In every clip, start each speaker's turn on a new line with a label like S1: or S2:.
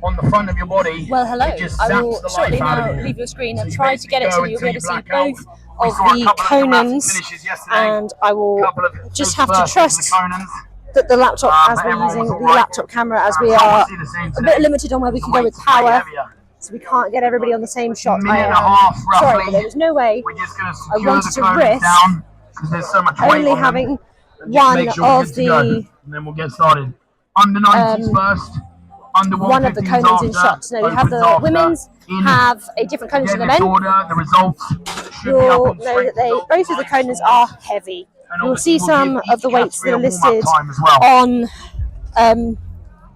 S1: on the front of your body.
S2: Well, hello.
S1: It just
S2: I
S1: zaps
S2: will
S1: the
S2: shortly
S1: life out
S2: now
S1: of you.
S2: leave your screen and
S1: So
S2: try to get it so you'll be able to see both of the Conans, and I will just have to trust that the laptop, as we're using the laptop camera, as we are a bit limited on where we can go with power, so we can't get everybody on the same shot. Sorry, but there was no way I wanted to risk only having one of the
S1: and then we'll get started. Under 90s first. Under
S2: one of the Conans in shot. So we have the women's have a different Conan to the men.
S1: The results
S2: You'll know that both of the Conans are heavy. You'll see some of the weights that are listed on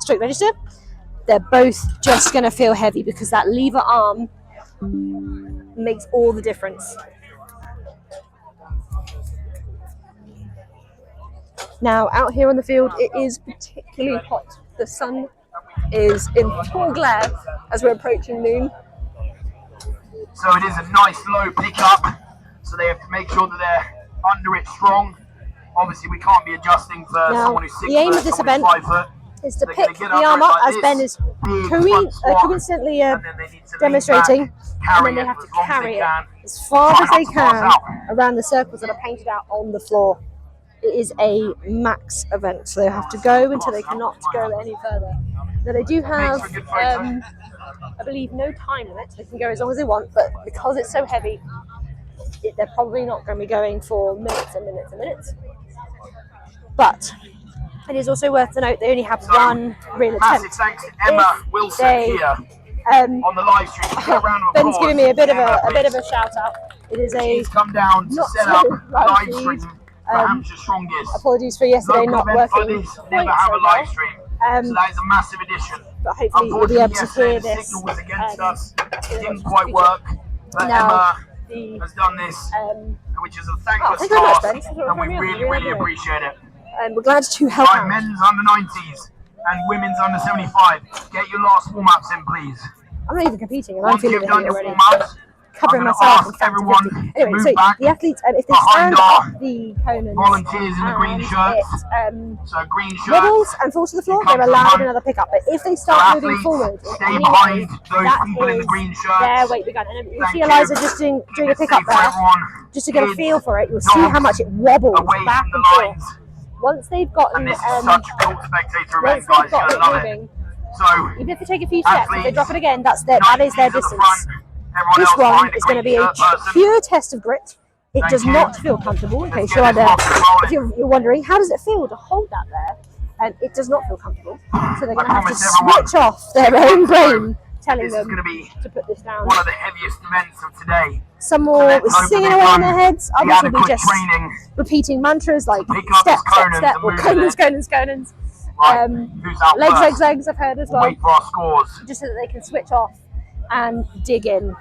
S2: Strict Register. They're both just going to feel heavy because that lever arm makes all the difference. Now, out here on the field, it is particularly hot. The sun is in full glare as we're approaching noon.
S1: So it is a nice low pickup, so they have to make sure that they're under it strong. Obviously, we can't be adjusting for someone who's 6 foot,
S2: the aim of this event
S1: 5 foot.
S2: Is to pick the arm up, as Ben is coincidentally demonstrating, and then they have to carry it as far as they can around the circles that are painted out on the floor. It is a max event, so they have to go until they cannot go any further. Now they do have, I believe, no time limit. They can go as long as they want, but because it's so heavy, they're probably not going to be going for minutes and minutes and minutes. But it is also worth to note they only have one real attempt.
S1: Massive thanks to Emma Wilson here on the live stream.
S2: Ben's giving me a bit of a shout out. It is
S1: She's come down to set up live stream for Hampshire Strongest.
S2: Apologies for yesterday not working.
S1: Never have a live stream. So that is a massive addition.
S2: But hopefully you'll be able to hear this.
S1: The signal was against us. It didn't quite work. But Emma has done this, which is a thankless task, and we really appreciate it.
S2: And we're glad to help out.
S1: Men's under 90s and women's under 75. Get your last warm-ups in, please.
S2: I'm not even competing, and I'm feeling it already.
S1: Covering myself in everyone
S2: anyway, so the athletes, if they stand up the Conan,
S1: volunteers in the green shirts, so green shirts,
S2: wobbles and falls to the floor, they're allowed another pickup. But if they start moving forward,
S1: stay behind those people in the green shirts.
S2: Their weight begun. And you see Eliza just doing a pickup there, just to get a feel for it. You'll see how much it wobbles back and forth. Once they've gotten,
S1: this is such a cool spectator event, guys. You're gonna love it. So
S2: even if they take a few steps, if they drop it again, that is their distance. This one is going to be a pure test of grit. It does not feel comfortable, in case if you're wondering, how does it feel to hold that there? And it does not feel comfortable. So they're going to have to switch off their own brain, telling them to put this down.
S1: One of the heaviest events of today.
S2: Some more singing away in their heads, others will be just repeating mantras like step, step, step, or Conans, Conans, Conans. Legs, legs, I've heard as well.
S1: Wait for our scores.
S2: Just so that they can switch off and dig in.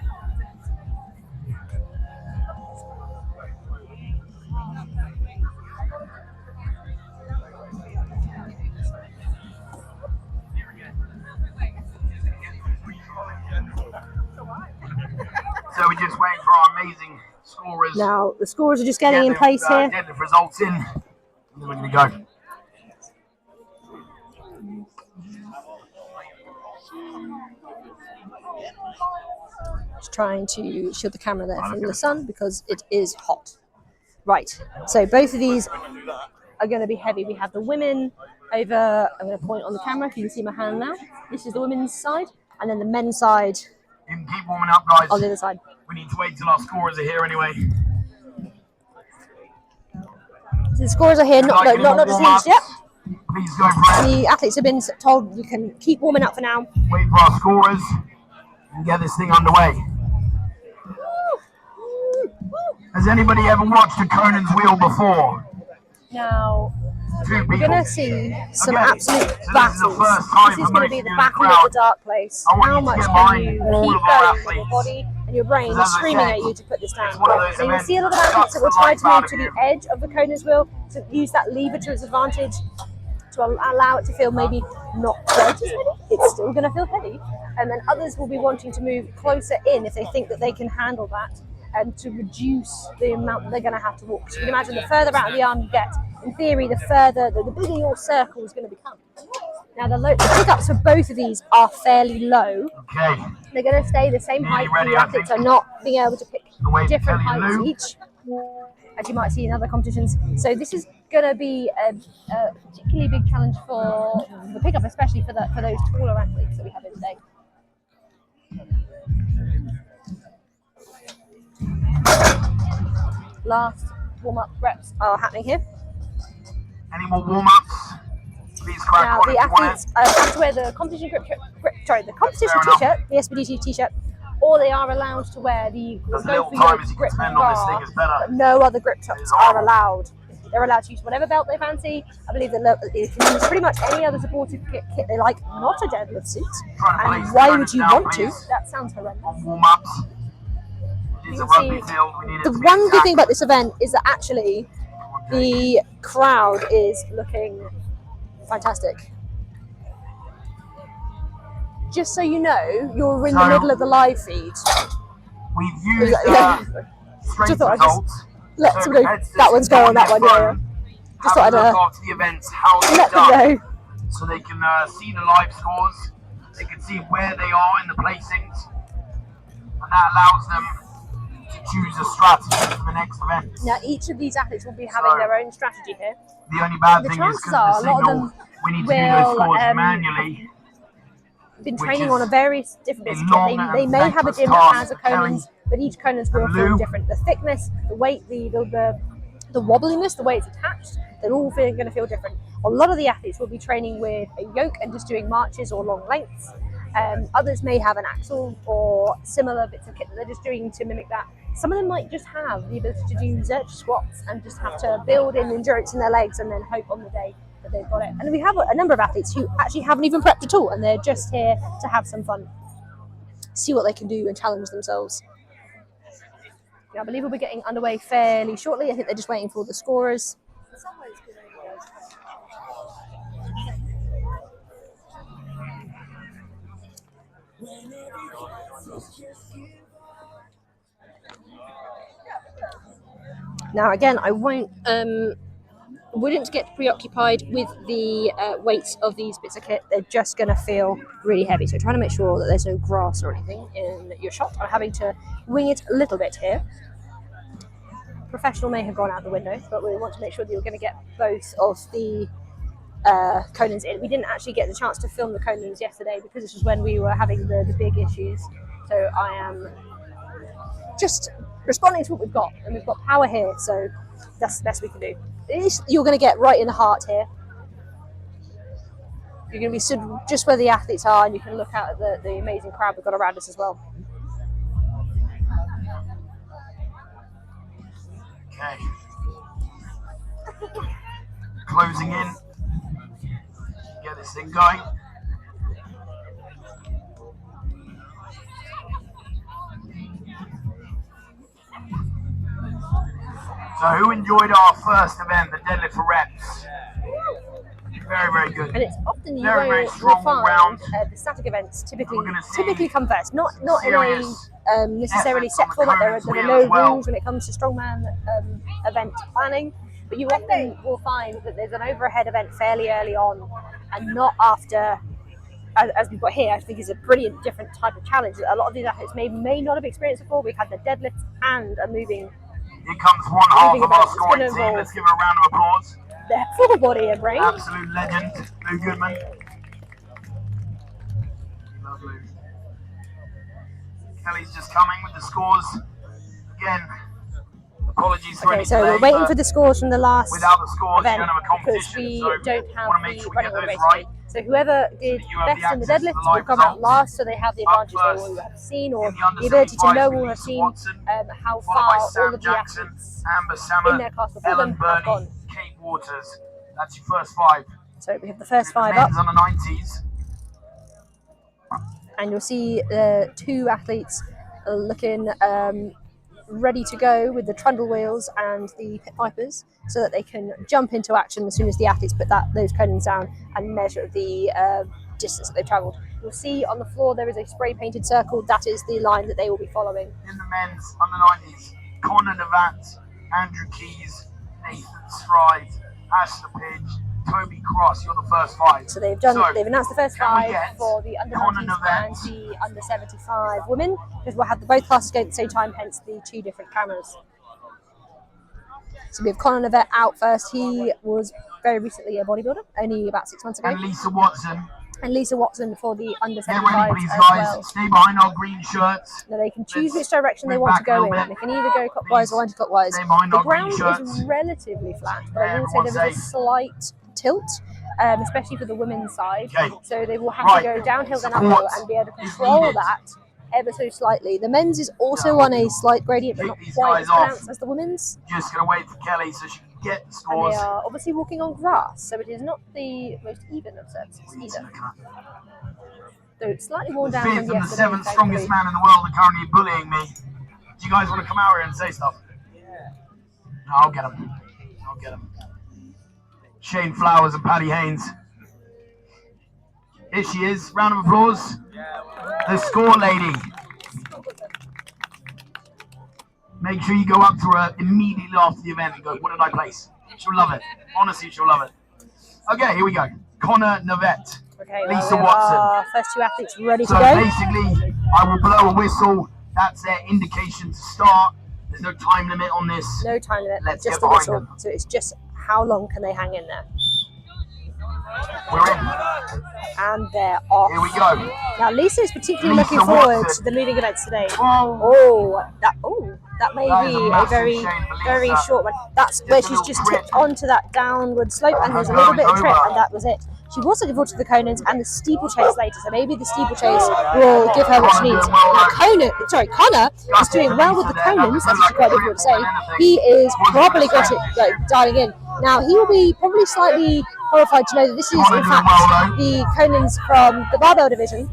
S1: So we're just waiting for our amazing scorers.
S2: Now the scorers are just getting in place here.
S1: Get the results in, and then we're going to go.
S2: Just trying to shield the camera there from the sun because it is hot. Right, so both of these are going to be heavy. We have the women over, I'm going to point on the camera if you can see my hand now. This is the women's side, and then the men's side.
S1: You can keep warming up, guys.
S2: On the other side.
S1: We need to wait till our scorers are here anyway.
S2: So the scorers are here, not just finished yet.
S1: Please go for it.
S2: The athletes have been told you can keep warming up for now.
S1: Wait for our scorers and get this thing underway. Has anybody ever watched a Conan's wheel before?
S2: Now, we're going to see some absolute battles. This is going to be the battle of the dark place. How much can you keep going when your body and your brain are screaming at you to put this down? So you'll see a lot of athletes that will try to move to the edge of the Conan's wheel, to use that lever to its advantage, to allow it to feel maybe not quite as heavy. It's still going to feel heavy. And then others will be wanting to move closer in if they think that they can handle that, and to reduce the amount that they're going to have to walk. So you can imagine the further out of the arm you get, in theory, the bigger your circle is going to become. Now the pickups for both of these are fairly low.
S1: Okay.
S2: They're going to stay the same height. The athletes are not being able to pick different heights each, as you might see in other competitions. So this is going to be a particularly big challenge for the pickup, especially for those taller athletes that we have in today. Last warm-up reps are happening here.
S1: Any more warm-ups? Please crack
S2: now
S1: on
S2: the athletes have to wear the competition the competition t-shirt, the SBDT t-shirt, or they are allowed to wear the grip bar, but no other grip tops are allowed. They're allowed to use whatever belt they fancy. I believe that they can use pretty much any other supportive kit they like, not a deadlift suit. And why would you want to? That sounds horrendous.
S1: Warm-ups.
S2: You can see the one good thing about this event is that actually the crowd is looking fantastic. Just so you know, you're in the middle of the live feed.
S1: We've used
S2: just thought I'd just let somebody know that one's going on that one, yeah. Just thought I'd
S1: after the events, how
S2: let them know.
S1: So they can see the live scores, they can see where they are in the placings, and that allows them to choose a strategy for the next event.
S2: Now each of these athletes will be having their own strategy here.
S1: The only bad thing is because the signal, we need to do those scores manually.
S2: Been training on a various different bits of kit. They may have a gym that has a Conan's, but each Conan's will feel different. The thickness, the weight, the wobbliness, the way it's attached, they're all going to feel different. A lot of the athletes will be training with a yoke and just doing marches or long lengths. Others may have an axle or similar bits of kit that they're just doing to mimic that. Some of them might just have the ability to do Zerch squats and just have to build in endurance in their legs and then hope on the day that they've got it. And we have a number of athletes who actually haven't even prepped at all, and they're just here to have some fun, see what they can do and challenge themselves. Yeah, I believe we'll be getting underway fairly shortly. I think they're just waiting for the scorers. Now again, I wouldn't get preoccupied with the weights of these bits of kit. They're just going to feel really heavy. So trying to make sure that there's no grass or anything in your shot. I'm having to wing it a little bit here. Professional may have gone out the window, but we want to make sure that you're going to get both of the Conans in. We didn't actually get the chance to film the Conans yesterday because this was when we were having the big issues. So I am just responding to what we've got, and we've got power here, so that's the best we can do. You're going to get right in the heart here. You're going to be stood just where the athletes are, and you can look out at the amazing crowd we've got around us as well.
S1: Okay. Closing in. Get this thing going. So who enjoyed our first event, the deadlift for reps? Very, very good.
S2: And it's often you
S1: very
S2: will find the static events typically come first. Not in a necessarily set format. There are no rules when it comes to strongman event planning, but you often will find that there's an overhead event fairly early on, and not after. As we've got here, I think is a brilliant different type of challenge that a lot of these athletes may not have experienced before. We've had the deadlifts and a moving.
S1: Here comes one half of our scoring team. Let's give her a round of applause.
S2: Their full body and brain.
S1: Absolute legend, Lou Goodman. Lovely. Kelly's just coming with the scores. Again, apologies for any delay.
S2: So we're waiting for the scores from the last
S1: without the scores,
S2: event
S1: you don't have a competition,
S2: because we
S1: so
S2: don't have the running order
S1: right.
S2: So whoever did best in the deadlift will come out last, so they have the advantage they will have seen, or the ability to know or have seen how far all of the athletes in their class before them have gone.
S1: Kate Waters, that's your first five.
S2: So we have the first five up.
S1: On the 90s.
S2: And you'll see two athletes looking ready to go with the trundle wheels and the pit vipers, so that they can jump into action as soon as the athletes put those Conans down and measure the distance that they've travelled. You'll see on the floor there is a spray painted circle. That is the line that they will be following.
S1: In the men's under 90s, Conan Avant, Andrew Keys, Nathan Stride, Ashton Pidge, Toby Cross, you're the first 5.
S2: So they've announced the first 5 for the under
S1: Conan
S2: 90s and the under 75 women, because we'll have both classes going at the same time, hence the 2 different cameras. So we have Conan Navette out first. He was very recently a bodybuilder, only about 6 months ago.
S1: And Lisa Watson.
S2: And Lisa Watson for the under 75s.
S1: Get ready, please,
S2: as
S1: guys.
S2: well.
S1: Stay behind our green shirts.
S2: Now they can choose which direction they want to go in. They can either go clockwise or anti-clockwise. The ground is relatively flat, but I will say there is a slight tilt, especially for the women's side. So they will have to go downhill then uphill and be able to control that ever so slightly. The men's is also on a slight gradient, but not quite as pronounced as the women's.
S1: Just going to wait for Kelly so she can get the scores.
S2: And they are obviously walking on grass, so it is not the most even of surfaces either. So it's slightly worn down.
S1: The 5th and the 7th strongest man in the world are currently bullying me. Do you guys want to come out here and say stuff? Yeah. No, I'll get him. I'll get him. Shane Flowers and Paddy Haynes. Here she is. Round of applause. The score lady. Make sure you go up to her immediately after the event and go, what did I place? She'll love it. Honestly, she'll love it. Okay, here we go. Connor Navette.
S2: Okay,
S1: Lisa Watson.
S2: Our first 2 athletes ready to
S1: so
S2: go.
S1: Basically, I will blow a whistle. That's their indication to start. There's no time limit on this.
S2: No time limit.
S1: Let's
S2: just
S1: get
S2: a whistle.
S1: them.
S2: So it's just how long can they hang in there?
S1: We're in.
S2: And they're off.
S1: Here we go.
S2: Now Lisa is particularly looking forward to the moving events today.
S1: Oh,
S2: that may be a very short one. That's where she's just tipped onto that downward slope, and there's a little bit of trip, and that was it. She was looking forward to the Conans and the steeplechase later, so maybe the steeplechase will give her what she needs. Now Connor is doing well with the Conans. That's actually quite difficult to say. He is probably got it dialing in. Now he will be probably slightly horrified to know that this is in fact the Conans from the barbell division.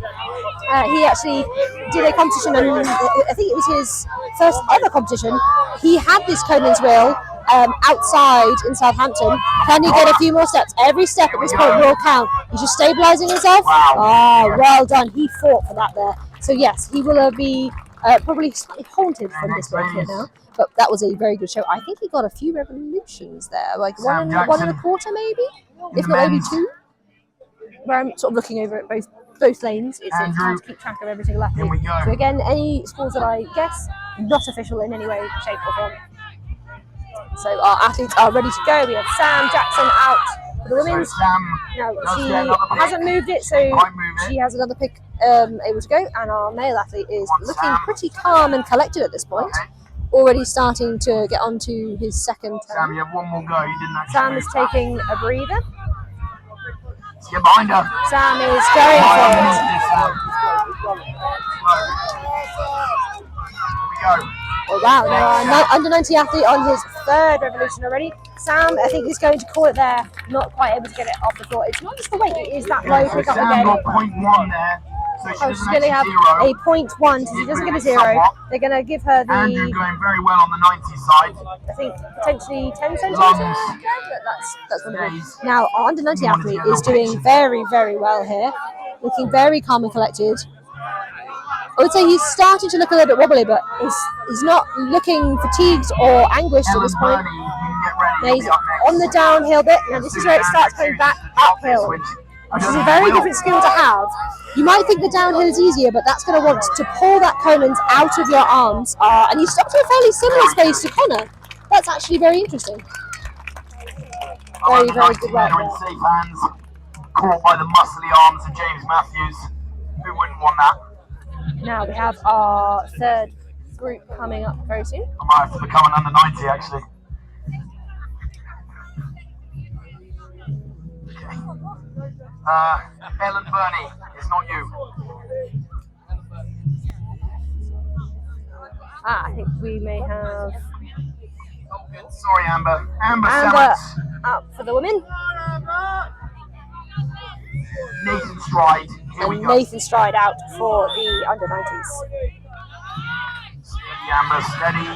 S2: He actually did a competition, and I think it was his first ever competition. He had this Conan's wheel outside in Southampton. Can he get a few more steps? Every step at this point will count. He's just stabilising himself. Well done. He fought for that there. So yes, he will be probably slightly haunted from this point here now. But that was a very good show. I think he got a few revolutions there, like one and a quarter maybe, if not maybe 2. Where I'm sort of looking over at both lanes. It's hard to keep track of every single athlete. So again, any scores that I guess, not official in any way, shape or form. So our athletes are ready to go. We have Sam Jackson out for the women's. Now she hasn't moved it, so she has another pick able to go. And our male athlete is looking pretty calm and collected at this point. Already starting to get onto his second turn.
S1: Sam, you have one more go. You didn't actually
S2: Sam is taking a breather.
S1: Get behind her.
S2: Sam is going for it.
S1: Here we go.
S2: Oh wow, now under 90 athlete on his 3rd revolution already. Sam, I think he's going to call it there, not quite able to get it off the floor. It's not just the weight, it is that low pick up
S1: Sam
S2: again.
S1: got 0.1 there. So
S2: she's going to have a 0.1, so she doesn't give a 0. They're going to give her the...
S1: Andrew going very well on the 90 side.
S2: I think potentially 10 centimetres. That's what it is. Now, our under 90 athlete is doing very, very well here. Looking very calm and collected. I would say he's starting to look a little bit wobbly, but he's not looking fatigued or anguished at this point. Now he's on the downhill bit. Now this is where it starts going back uphill, which is a very different skill to have. You might think the downhill is easier, but that's going to want to pull that Conan's out of your arms. And he stopped at a fairly similar space to Connor. That's actually very interesting. Very, very good work there.
S1: Safe hands, caught by the muscly arms of James Matthews. Who wouldn't want that?
S2: Now we have our 3rd group coming up very soon.
S1: I might have to become an under 90 actually. Ellen Burney, it's not you.
S2: I think we may have...
S1: Oh, good. Sorry, Amber. Amber
S2: up for the women.
S1: Nathan Stride. Here we go.
S2: Nathan Stride out for the under 90s.
S1: Steady, Amber, steady.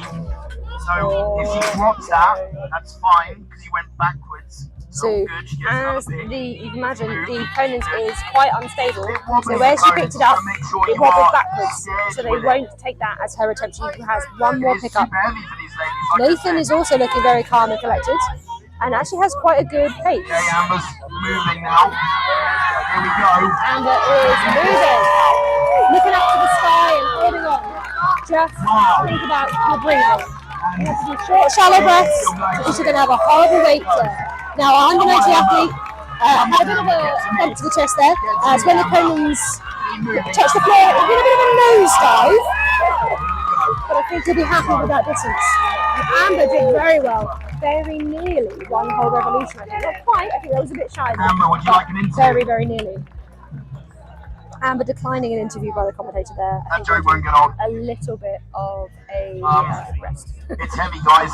S1: So if she drops that, that's fine because he went backwards.
S2: So as you can imagine, the Conan's is quite unstable. So where she picked it up, it wobbled backwards. So they won't take that as her attempt. She has one more pickup. Nathan is also looking very calm and collected. and actually has quite a good pace.
S1: Okay, Amber's moving now. Here we go.
S2: Amber is moving, looking up to the sky and holding on. Just think about your breathing. You have to do short, shallow breaths, because you're going to have a horrible weight there. Now, our under 90 athlete had a bit of a bump to the chest there. As when the Conans touch the floor, it did a bit of a nosedive. But I think you'll be happy with that distance. And Amber did very well. Very nearly one whole revolution, I think. Not quite, I think that was a bit shy.
S1: Amber, would you like an interview?
S2: Very, very nearly. Amber declining an interview by the commentator there.
S1: That joke won't get on.
S2: A little bit of a rest.
S1: It's heavy, guys.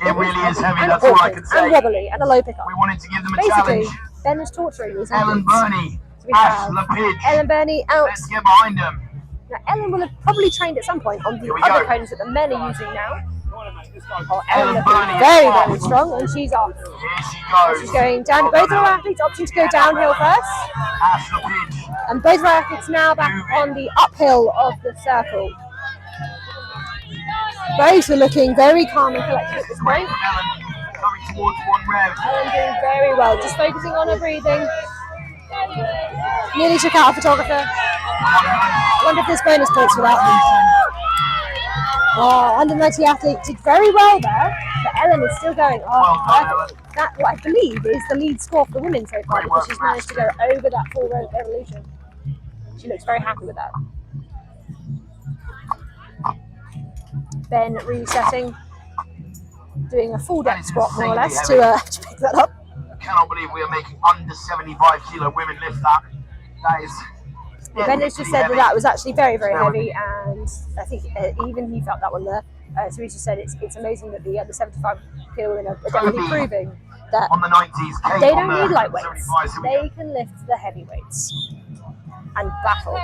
S1: It really is heavy,
S2: And
S1: that's all I can say.
S2: And wobbly, and a low pickup.
S1: We wanted to give them a
S2: Basically,
S1: challenge.
S2: Ben is torturing these
S1: Ellen
S2: athletes.
S1: Burney,
S2: So we
S1: Ash
S2: have
S1: Lepidge.
S2: Ellen Burney out.
S1: Let's get behind them.
S2: Now, Ellen will have probably trained at some point on the
S1: Here we
S2: other
S1: go.
S2: cones that the men are using now. Oh,
S1: Ellen
S2: Ellen
S1: Burney
S2: looking
S1: is
S2: very,
S1: off.
S2: very strong, and she's off.
S1: Here she goes.
S2: She's going down. Both of our athletes opting to go downhill first,
S1: Ash Lepidge.
S2: and both of our athletes now back on the uphill of the circle. Both are looking very calm and collected at this
S1: Great
S2: point.
S1: from Ellen, coming towards one rev.
S2: Ellen doing very well, just focusing on her breathing. Nearly took out a photographer. I wonder if there's bonus points for that. Oh, under 90 athlete did very well there, but Ellen is still going. Oh, perfect. That, what I believe, is the lead score for the women so far, because she's managed to go over that full revolution. She looks very happy with that. Ben resetting, doing a full depth squat more or less to pick that up.
S1: I cannot believe we are making under 75 kilo women lift that. That is.
S2: Ben has just said that was actually very, very heavy, and I think even he felt that one there. So he just said it's amazing that the under 75 kilo women are definitely proving that
S1: on the 90s, Kate
S2: they
S1: on
S2: don't
S1: the
S2: need lightweights.
S1: 75, so
S2: They can lift the heavyweights and battle.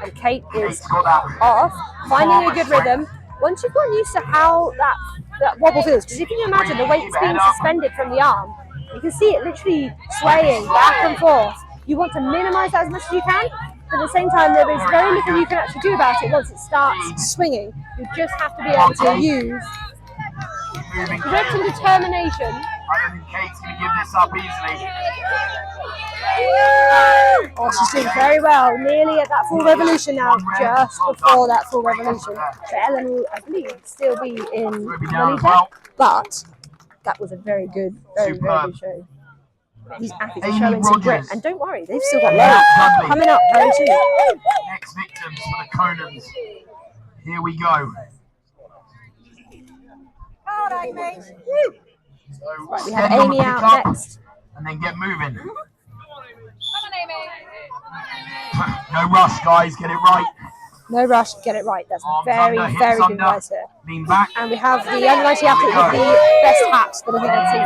S2: And Kate is
S1: got that.
S2: off, finding a good rhythm. Once you've gotten used to how that wobble feels, because if you can imagine the weight's being suspended from the arm, you can see it literally swaying back and forth. You want to minimise that as much as you can, but at the same time there is very little you can actually do about it once it starts swinging. You just have to be able to use grit and determination.
S1: I don't think Kate's going to give this up easily.
S2: Oh, she's doing very well, nearly at that full revolution now, just before that full revolution. So Ellen will, I believe, still be in the lead there, but that was a very good, very good show. These athletes are showing some grit, and don't worry, they've still got loads coming up very soon.
S1: Next victims for the Conans. Here we go.
S2: Right, we have Amy out next.
S1: And then get moving. No rush, guys, get it right.
S2: No rush, get it right. That's very,
S1: under,
S2: very good
S1: under,
S2: advice here.
S1: Lean back.
S2: And we have the under 90 athlete with the best hats that I think I've seen.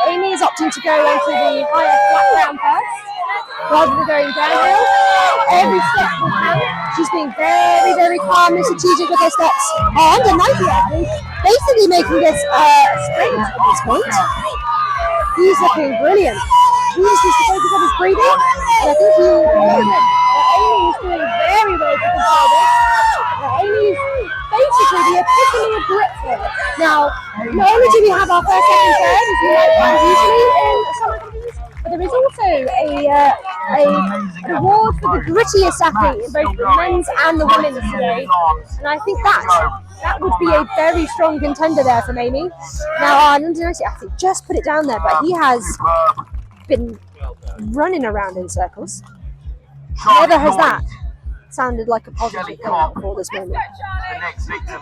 S2: Amy is opting to go onto the higher flat ground first, rather than going downhill. Every step will count. She's being very, very calm and strategic with her steps. Under 90 athlete, basically making this a sprint at this point. He's looking brilliant. He just needs to focus on his breathing, and I think he will do it. Amy is doing very well to control this. Amy is basically the epitome of grit here. Now, not only do we have our first, second, third, as we might find usually in summer competitions, but there is also an award for the grittiest athlete in both the men's and the women's today. And I think that would be a very strong contender there from Amy. Now, our under 90 athlete just put it down there, but he has been running around in circles. Never has that sounded like a positive comment for this moment.
S1: The next victim.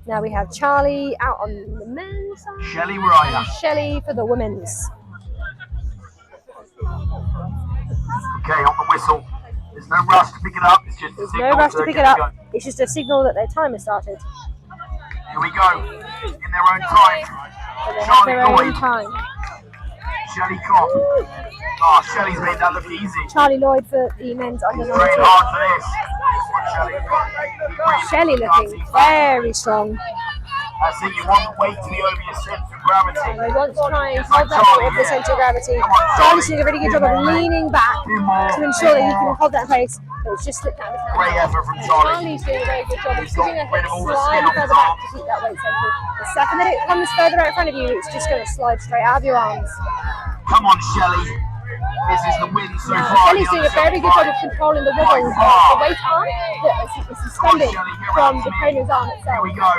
S2: Now we have Charlie out on the men's side.
S1: Shelley Ryder.
S2: Shelley for the women's.
S1: Okay, on the whistle. There's no rush to pick it up. It's just a
S2: There's
S1: signal.
S2: no rush to pick it up. It's just a signal that their time has started.
S1: Here we go. In their own time.
S2: So they have their own time.
S1: Shelley Cobb. Oh, Shelley's made that look easy.
S2: Charlie Lloyd for the men's under
S1: He's trained
S2: 19.
S1: hard for this.
S2: Shelley looking very strong.
S1: I think you want the weight to be over your center. gravity.
S2: I want to try and hold that ball with the centre of gravity. Charlie's doing a really good job of leaning back to ensure that he can hold that in place. But it's just slipped out of his hand.
S1: Great effort from Charlie.
S2: Charlie's doing a very good job of keeping her hips slightly further back to keep that weight central. The second that it comes further out in front of you, it's just going to slide straight out of your arms.
S1: Come on, Shelley. This is the win so far.
S2: Shelley's doing a very good job of controlling the wobble of the weight arm that is suspended from the Conan's arm itself.
S1: Here we go.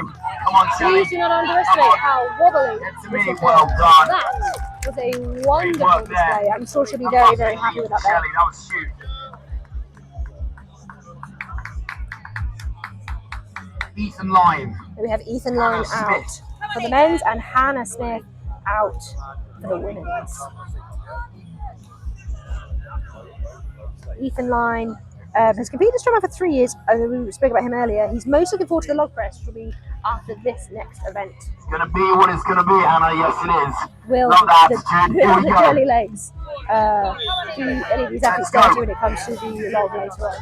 S1: Come on, Shelley.
S2: Please do not underestimate how wobbly
S1: Get to me.
S2: this
S1: Well done.
S2: That was a wonderful display. I'm sure she'll be very, very happy with that there.
S1: Shelley, that was huge. Ethan Lyne.
S2: We have Ethan Lyne out for the men's and Hannah Smith out for the women's. Ethan Lyne has competed in strongman for 3 years. We spoke about him earlier. He's most looking forward to the log press, which will be after this next event.
S1: It's going to be what it's going to be, Hannah. Yes, it is.
S2: Will
S1: Love that attitude. Here we
S2: the
S1: go.
S2: curly legs do any of these athletes go to when it comes to the log later on?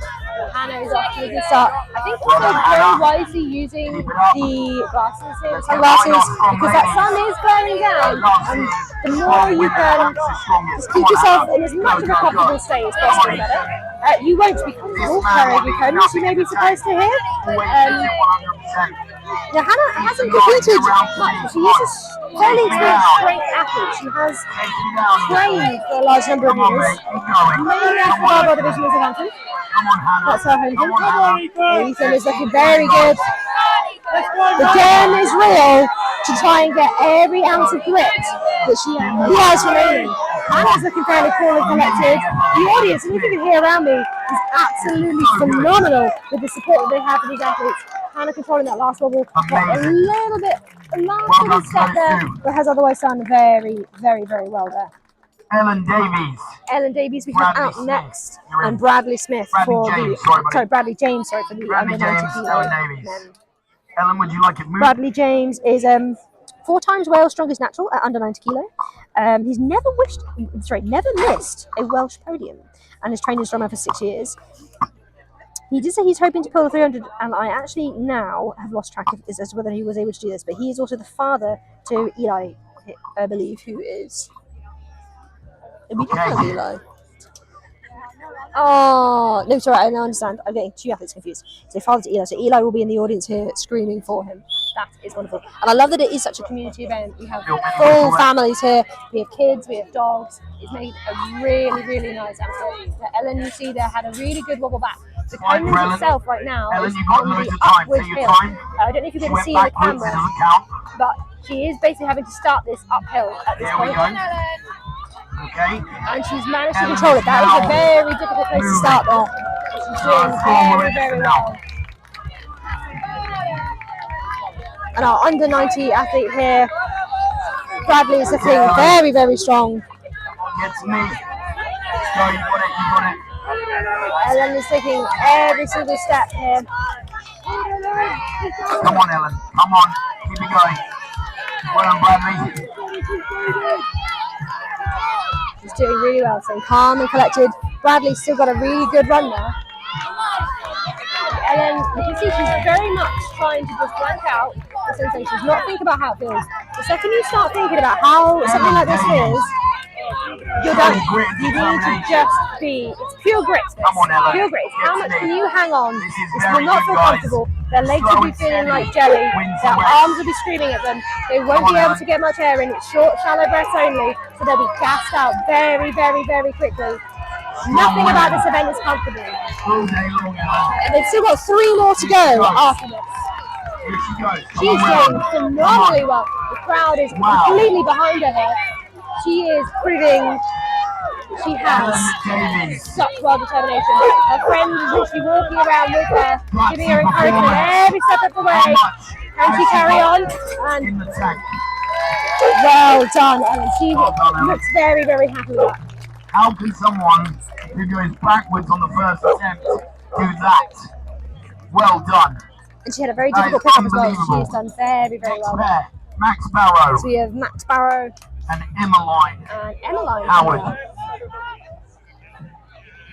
S2: Hannah is off to a good start. I think also very wisely using the glasses here, sunglasses, because that sun is glaring down, and the more you can just keep yourself in as much of a comfortable state as possible, the better. You won't be comfortable carrying your cones, you may be surprised to hear. Now, Hannah hasn't competed much, but she is a fairly experienced strength athlete. She has trained for a large number of years, mainly at the Barbell Division in Southampton. That's her home gym. Ethan is looking very good. The game is real to try and get every ounce of grit that he has remaining. Hannah's looking fairly cool and collected. The audience, and you can hear around me, is absolutely phenomenal with the support that they have for these athletes. Hannah controlling that last wobble, got a last little step there, but has otherwise done very, very, very well there.
S1: Ellen Davies.
S2: Ellen Davies we have out next, and Bradley Smith for the Bradley James for the under 90 kilo men.
S1: Ellen, would you like it moved?
S2: Bradley James is 4 times Wales strongest natural at under 90 kilo. He's never missed a Welsh podium, and has trained in strongman for 6 years. He did say he's hoping to pull the 300, and I actually now have lost track of as to whether he was able to do this. But he is also the father to Eli, I believe, who is. Eli. Oh no, sorry, I now understand. I'm getting 2 athletes confused. So father to Eli. So Eli will be in the audience here screaming for him. That is wonderful, and I love that it is such a community event. We have full families here. We have kids. We have dogs. It's made a really, really nice atmosphere. Ellen, you see there, had a really good wobble back. The Conan itself right now is on the upward hill. I don't know if you're going to see in the camera, but she is basically having to start this uphill at this point.
S1: Okay.
S2: And she's managed to control it. That is a very difficult place to start there. She's doing very, very well. And our under 90 athlete here, Bradley, is looking very, very strong.
S1: Get to me. Go, you got it.
S2: Ellen is taking every single step here.
S1: Come on, Ellen. Come on. Keep it going. Well done, Bradley.
S2: She's doing really well, staying calm and collected. Bradley's still got a really good run now. Ellen, you can see she's very much trying to just blank out the sensations, not think about how it feels. The second you start thinking about how something like this feels, you're done. You need to just be, it's pure grit. Pure grit. How much can you hang on? This will not feel comfortable. Their legs will be feeling like jelly. Their arms will be screaming at them. They won't be able to get much air in. It's short, shallow breaths only. So they'll be gassed out very, very, very quickly. Nothing about this event is comfortable. And they've still got 3 more to go after this. She's doing phenomenally well. The crowd is completely behind her here. She is proving she has such wild determination. Her friend is literally walking around with her, giving her encouragement every step of the way. Can she carry on? And well done, Ellen. She looks very, very happy with that.
S1: How can someone who goes backwards on the first attempt do that? Well done.
S2: And she had a very difficult pickup as well. She's done very, very well there.
S1: Max Barrow.
S2: So we have Max Barrow.
S1: And Emmeline Howard.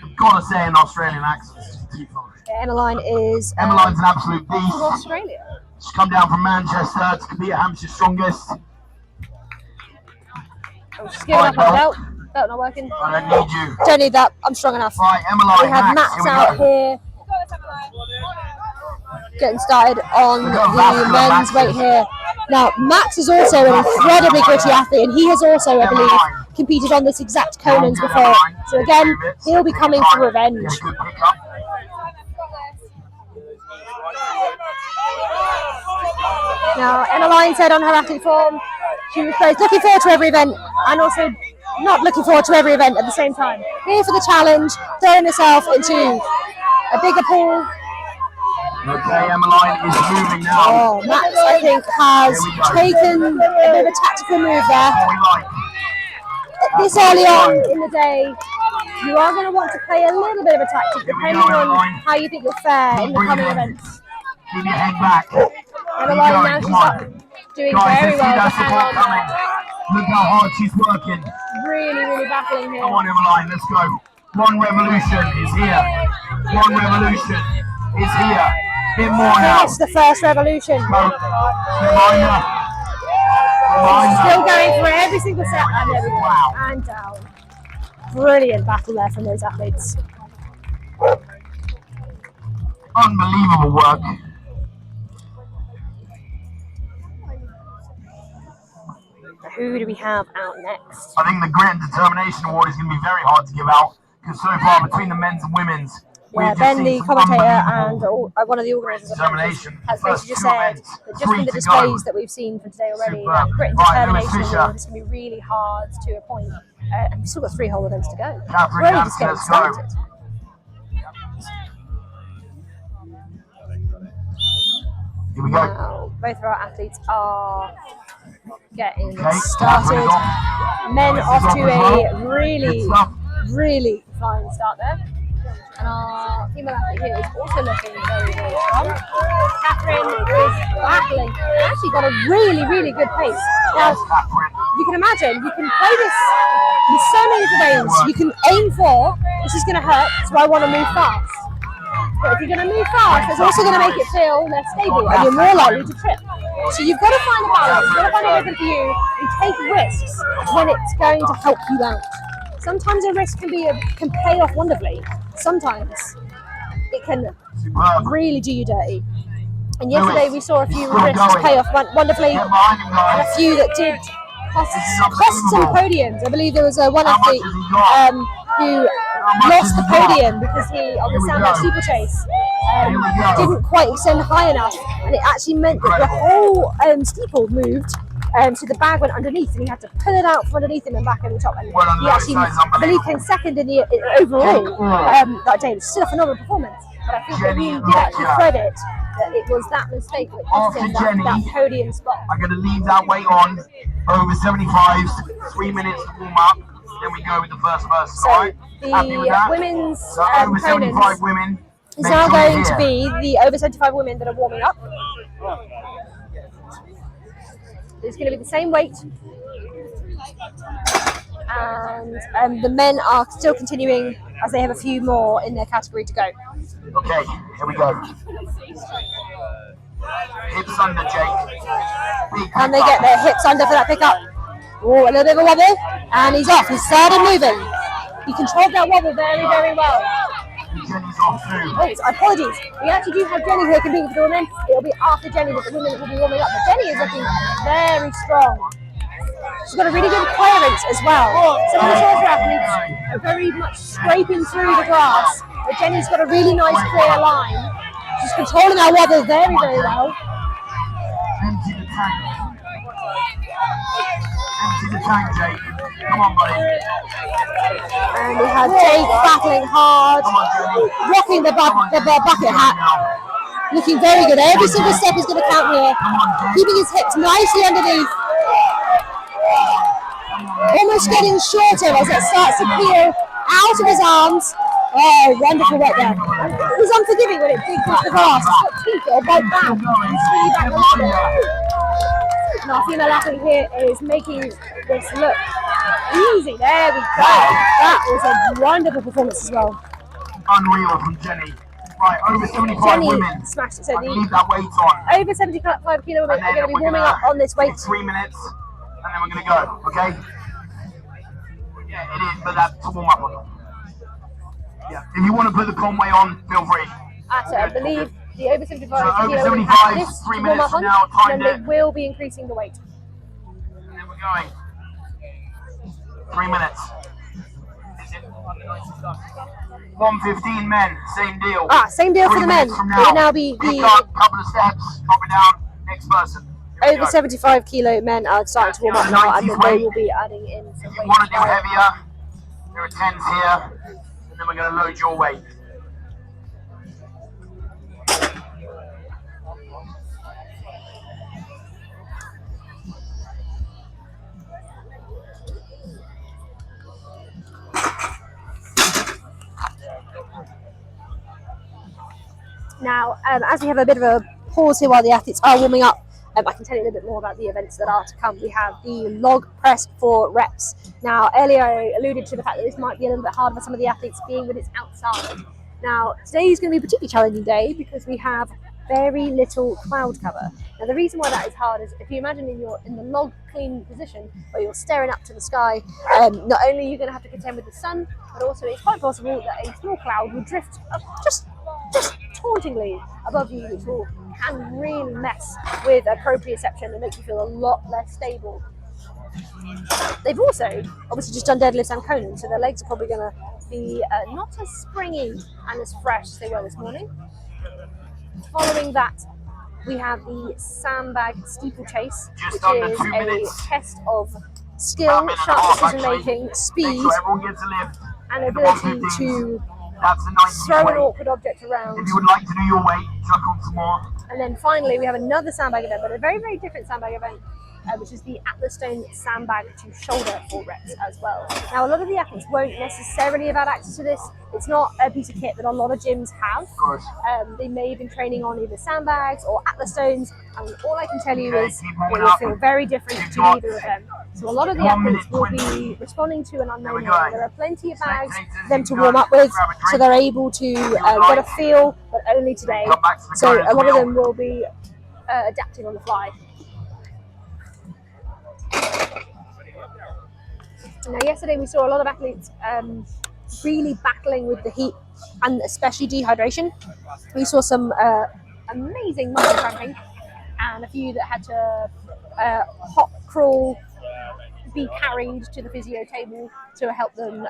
S1: I've got to say an Australian accent.
S2: Emmeline is
S1: Emmeline's an absolute beast.
S2: from Australia.
S1: She's come down from Manchester to compete at Hampshires strongest.
S2: She's giving up on the belt. Belt not working.
S1: I don't need you.
S2: Don't need that. I'm strong enough.
S1: Right, Emmeline,
S2: We have Max out here. Getting started on the men's weight here. Now, Max is also an incredibly gritty athlete, and he has also, I believe, competed on this exact Conan's before. So again, he'll be coming for revenge. Now, Emmeline said on her athlete form, she was both looking forward to every event and also not looking forward to every event at the same time. Here for the challenge, throwing herself into a bigger pool.
S1: Okay, Emmeline is moving now.
S2: Oh, Max, I think, has taken a bit of a tactical move there. This early on in the day, you are going to want to play a little bit of a tactic depending on how you think you'll fare in the coming events.
S1: Keep your head back.
S2: Emmeline now, she's up, doing very well to hang on.
S1: Look how hard she's working.
S2: Really, really battling here.
S1: Come on, Emmeline, let's go. One revolution is here. One revolution is here. Bit more now.
S2: It's the first revolution.
S1: Reminder.
S2: Still going for every single set, and there we go. Wow. And down. Brilliant battle there from those athletes.
S1: Unbelievable work.
S2: Who do we have out next?
S1: I think the Grit and Determination Award is going to be very hard to give out because so far between the men's and women's,
S2: yeah, Ben, the commentator and one of the organisers of Hampshires, has basically just said that just from the displays that we've seen from today already, that Grit and Determination Award is going to be really hard to appoint. And we've still got 3 whole events to go. We're only just getting started.
S1: Here we go.
S2: Now, both of our athletes are getting started. Men off to a really, really fine start there. And our female athlete here is also looking very, very strong. Catherine is battling. She actually got a really, really good pace. Now, you can imagine, you can play this in so many different ways. You can aim for, this is going to hurt, so I want to move fast. But if you're going to move fast, it's also going to make it feel less stable and you're more likely to trip. So you've got to find a balance, you've got to find a rhythm for you and take risks when it's going to help you out. Sometimes a risk can pay off wonderfully. Sometimes it can really do you dirty. And yesterday we saw a few risks pay off wonderfully and a few that did cost some podiums. I believe there was one athlete who lost the podium because he, on the sandbag steeplechase, didn't quite extend high enough, and it actually meant that the whole steeple moved, so the bag went underneath, and he had to pull it out from underneath him and back over the top. And he actually, I believe, came second in the overall that day. It was still a phenomenal performance, but I think that he did actually credit that it was that mistake that cost him that podium spot.
S1: I'm going to leave that weight on over 75s, 3 minutes to warm up. Then we go with the first person,
S2: so
S1: right?
S2: The women's
S1: over 75 women
S2: is now going to be the over 75 women that are warming up. It's going to be the same weight, and the men are still continuing as they have a few more in their category to go.
S1: Okay, here we go. Hips under, Jake.
S2: Can they get their hips under for that pickup? Oh, a little bit of a wobble, and he's off. He's started moving. He controlled that wobble very, very well.
S1: Jenny's off too.
S2: Oh, apologies. We actually do have Jenny here competing for the women. It'll be after Jenny that the women will be warming up. But Jenny is looking very strong. She's got a really good clearance as well. Some of the shorter athletes are very much scraping through the grass, but Jenny's got a really nice clear line. She's controlling our wobble very, very well.
S1: Empty the tank. Empty the tank, Jake. Come on, buddy.
S2: And we have Jake battling hard, rocking the bucket hat, looking very good. Every single step is going to count here. Keeping his hips nicely underneath. Almost getting shorter as it starts to peel out of his arms. Oh, wonderful work there. It was unforgiving when it digs into the grass. It's got teeth, it'll bite back. It's really back a little bit. And our female athlete here is making this look easy. There we go. That was a wonderful performance as well.
S1: Unreal from Jenny. Right, over 75
S2: Jenny
S1: women.
S2: Smashed it. So
S1: leave that weight on.
S2: Over 75 kilo women are going to be warming up on this weight.
S1: 3 minutes, and then we're going to go, okay? Yeah, it is, but that's to warm up on. Yeah, if you want to put the Conway on, feel free.
S2: I believe the over 75
S1: so
S2: kilo
S1: over 75,
S2: this
S1: 3
S2: to warm
S1: minutes
S2: up on,
S1: now,
S2: and then they will be increasing the weight.
S1: And then we're going. 3 minutes. 115 men, same deal.
S2: Same deal for the men.
S1: From
S2: now. It will now be
S1: the couple of steps, drop it down, next person.
S2: Over 75 kilo men are starting to warm up now, and then they will be adding in some weight.
S1: If you want to do heavier, there are 10s here, and then we're going to load your weight.
S2: Now, as we have a bit of a pause here while the athletes are warming up, I can tell you a little bit more about the events that are to come. We have the log press for reps. Now, earlier I alluded to the fact that this might be a little bit harder for some of the athletes being that it's outside. Now, today is going to be a particularly challenging day because we have very little cloud cover. Now, the reason why that is hard is if you imagine in the log clean position where you're staring up to the sky, not only are you going to have to contend with the sun, but also it's quite possible that a small cloud will drift up just tauntingly above you, which can really mess with proprioception and make you feel a lot less stable. They've also obviously just done deadlifts and Conan, so their legs are probably going to be not as springy and as fresh as they were this morning. Following that, we have the sandbag steeplechase, which is a test of skill, sharp decision making, speed, and ability to throw an awkward object around.
S1: If you would like to do your weight, chuck on some more.
S2: And then finally, we have another sandbag event, but a very, very different sandbag event, which is the Atlas Stone sandbag to shoulder for reps as well. Now, a lot of the athletes won't necessarily have had access to this. It's not a piece of kit that a lot of gyms have.
S1: Of course.
S2: They may have been training on either sandbags or Atlas Stones, and all I can tell you is it will feel very different to either of them. So a lot of the athletes will be responding to an unknown here. There are plenty of bags for them to warm up with, so they're able to get a feel, but only today. So a lot of them will be adapting on the fly. Now, yesterday we saw a lot of athletes really battling with the heat and especially dehydration. We saw some amazing muscle cramping and a few that had to hop crawl, be carried to the physio table to help them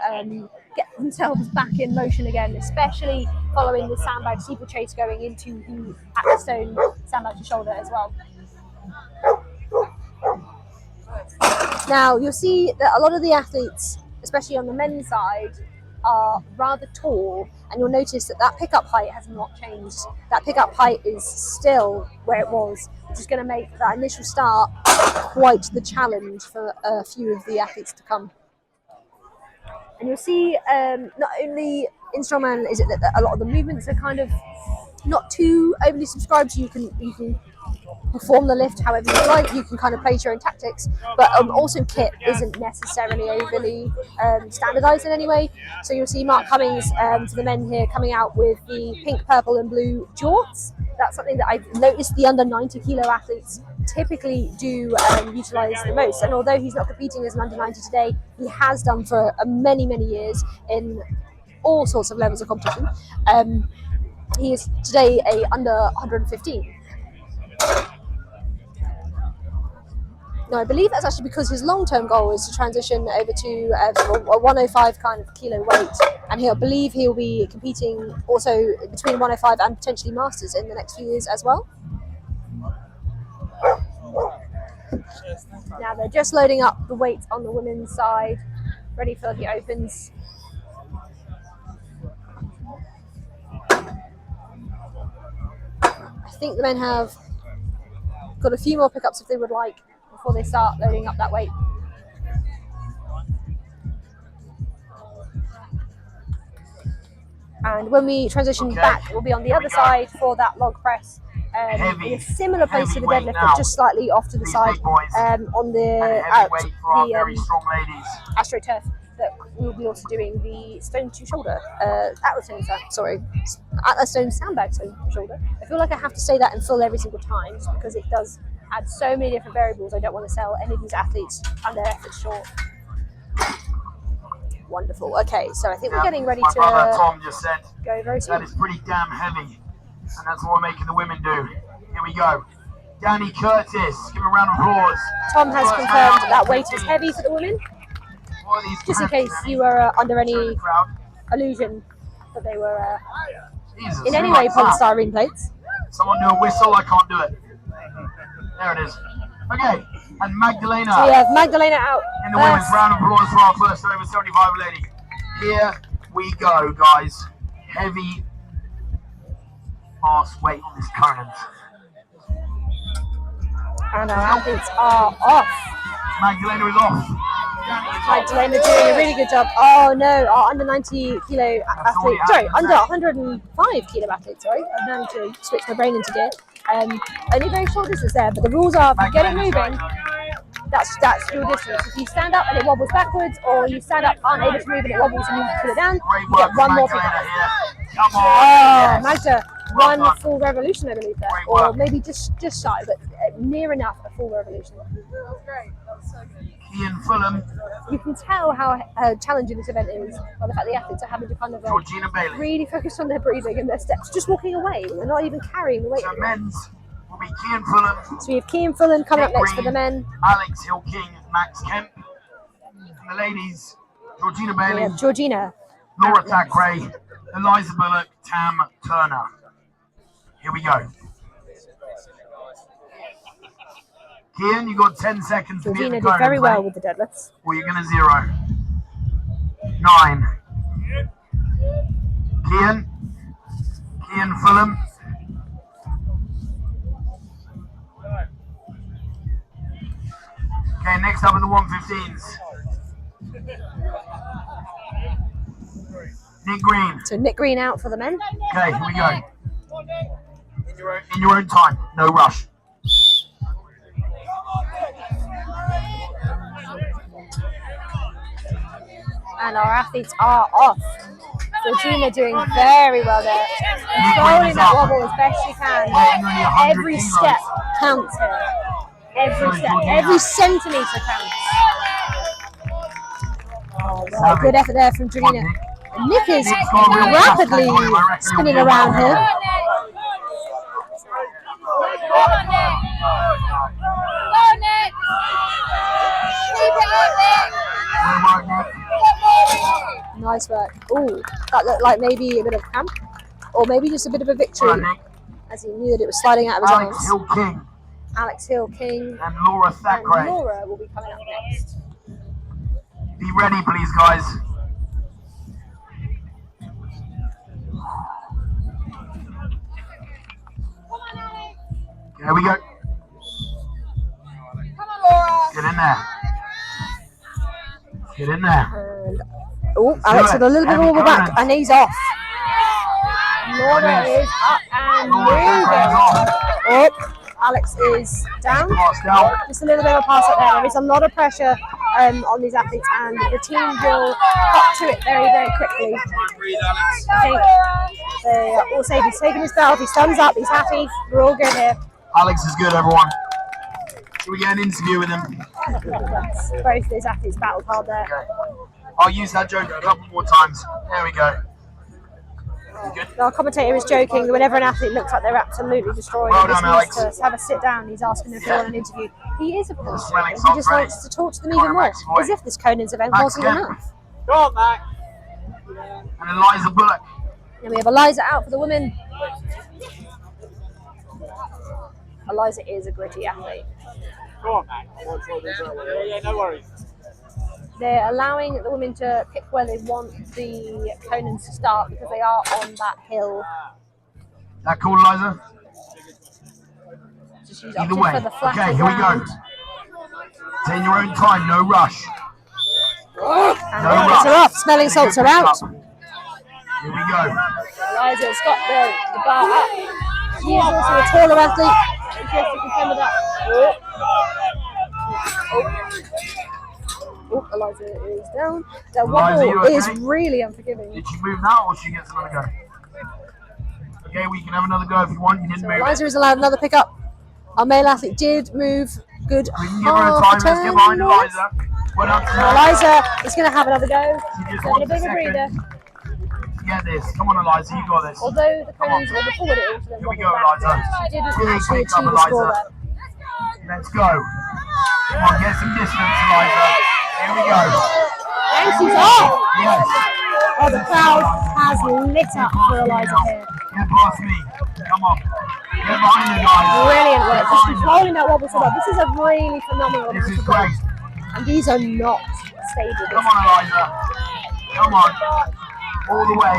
S2: get themselves back in motion again, especially following the sandbag steeplechase going into the Atlas Stone sandbag to shoulder as well. Now, you'll see that a lot of the athletes, especially on the men's side, are rather tall, and you'll notice that pickup height has not changed. That pickup height is still where it was, which is going to make that initial start quite the challenge for a few of the athletes to come. And you'll see not only in strongman is it that a lot of the movements are kind of not too overly subscribed, so you can perform the lift however you like, you can kind of play your own tactics, but also kit isn't necessarily overly standardised in any way. So you'll see Mark Cummings for the men here coming out with the pink, purple and blue jorts. That's something that I've noticed the under 90 kilo athletes typically do utilise the most, and although he's not competing as an under 90 today, he has done for many years in all sorts of levels of competition. He is today a under 115. No, I believe that's actually because his long-term goal is to transition over to a 105 kind of kilo weight, and he'll be competing also between 105 and potentially masters in the next few years as well. Now they're just loading up the weight on the women's side, ready for the opens. I think the men have got a few more pickups if they would like before they start loading up that weight. And when we transition back, we'll be on the other side for that log press, in a similar place to the deadlift, but just slightly off to the side, on the AstroTurf. That we'll be also doing the stone to shoulder, Atlas Stone sandbag to shoulder. I feel like I have to say that in full every single time, just because it does add so many different variables. I don't want to sell any of these athletes and their efforts short. Wonderful. Okay, so I think we're getting ready
S1: My
S2: to
S1: brother Tom just said
S2: go very soon.
S1: that is pretty damn heavy, and that's what we're making the women do. Here we go. Danny Curtis, give him a round of applause.
S2: Tom has confirmed that weight is heavy for the women. Just in case you were under any illusion that they were in any way polystyrene plates.
S1: Someone do a whistle, I can't do it. There it is. Okay, and Magdalena.
S2: So we have Magdalena out.
S1: In the women's round of applause for our first over 75 lady. Here we go, guys. Heavy arse weight on this Conan.
S2: And our athletes are off.
S1: Magdalena is off.
S2: Magdalena doing a really good job. Oh no, our under 90 kilo athlete, sorry, under 105 kilo athlete, sorry. I now need to switch my brain into gear. Only very short distance there, but the rules are if you get it moving, that's your distance. If you stand up and it wobbles backwards, or you stand up, aren't able to move and it wobbles and you pull it down, you get one more pick. Oh, Magda, one full revolution, I believe, there. Or maybe just shy, but near enough a full revolution.
S3: That was great. That was so good.
S1: Ian Fulham.
S2: You can tell how challenging this event is by the fact the athletes are having to kind of really focus on their breathing and their steps, just walking away. They're not even carrying the weight.
S1: So men's will be Ian Fulham.
S2: So we have Kean Fulham coming up next for the men.
S1: Alex Hill-King, Max Kemp. And the ladies, Georgina Bailey.
S2: We have Georgina.
S1: Laura Thackeray, Eliza Bullock, Tam Turner. Here we go. Kian, you got 10 seconds to be
S2: Georgina did very well with the deadlifts.
S1: Or you're going to 0. 9. Kian Fulham. Okay, next up in the 115s. Nick Green.
S2: So Nick Green out for the men.
S1: Okay, here we go. In your own time, no rush.
S2: And our athletes are off. Georgina doing very well there. Controlling that wobble as best she can. Every step counts here. Every step, every centimetre counts. Oh, well, good effort there from Georgina. And Nick is rapidly spinning around here. Nice work. Ooh, that looked like maybe a bit of camp, or maybe just a bit of a victory, as he knew that it was sliding out of his arms. Alex Hill-King
S1: and Laura Thackeray.
S2: And Laura will be coming up next.
S1: Be ready, please, guys. Here we go.
S3: Come on, Laura.
S1: Get in there. Get in there.
S2: And Alex with a little bit of wobble back, and he's off. Laura is up and moving. Oh, Alex is down. Just a little bit of a pass up there. There is a lot of pressure on these athletes, and the team will hop to it very, very quickly. I think they are all safe. He's taking his belt. He's thumbs up. He's happy. We're all good here.
S1: Alex is good, everyone. Should we get an interview with him?
S2: Both these athletes battled hard there.
S1: Okay. I'll use that joke a couple more times. There we go. Good.
S2: Our commentator is joking that whenever an athlete looks like they're absolutely destroyed,
S1: well done, Alex.
S2: To have a sit down, he's asking if they want an interview. He is a person. He just wants to talk to them even more, as if this Conan's event wasn't enough.
S1: Go on, Mac. And Eliza Bullock.
S2: And we have Eliza out for the women. Eliza is a gritty athlete.
S4: Go on, Mac. Yeah, no worries.
S2: They're allowing the women to pick where they want the Conans to start because they are on that hill.
S1: That cool, Eliza?
S2: So she's
S1: either way.
S2: for the
S1: Okay, here we go. Take your own time, no rush.
S2: And no rush. Are off. Smelling salts are out.
S1: Here we go.
S2: Eliza's got the bar up. She is also a taller athlete. She has to contend with that. Oh, Eliza is down. The wobble is really unforgiving.
S1: Did she move now, or she gets another go? Okay, we can have another go if you want. You didn't move.
S2: Eliza is allowed another pickup. Our male athlete did move good.
S1: We can give her a time. Let's get behind Eliza. Well done to
S2: So
S1: Max.
S2: Eliza is going to have another go.
S1: She just
S2: Having a
S1: wants
S2: bit of a breather.
S1: Get this. Come on, Eliza, you got this.
S2: Although the Conans were forward it also then
S1: Here we
S2: wobbled
S1: go,
S2: back,
S1: Eliza.
S2: she didn't
S1: Big
S2: actually
S1: pick up,
S2: achieve a score
S1: Eliza.
S2: there.
S1: Let's go. Come on, get some distance, Eliza. Here we go.
S2: And she's off!
S1: Yes.
S2: Oh, the crowd has lit up for Eliza here.
S1: Get past me. Come on. Get behind the guys.
S2: Brilliant work.
S1: Get
S2: Just
S1: behind them.
S2: controlling that wobble so well. This is a really phenomenal
S1: This
S2: amount
S1: is
S2: of
S1: great.
S2: weight. And these are not stable.
S1: Come on, Eliza. Come on. All the way.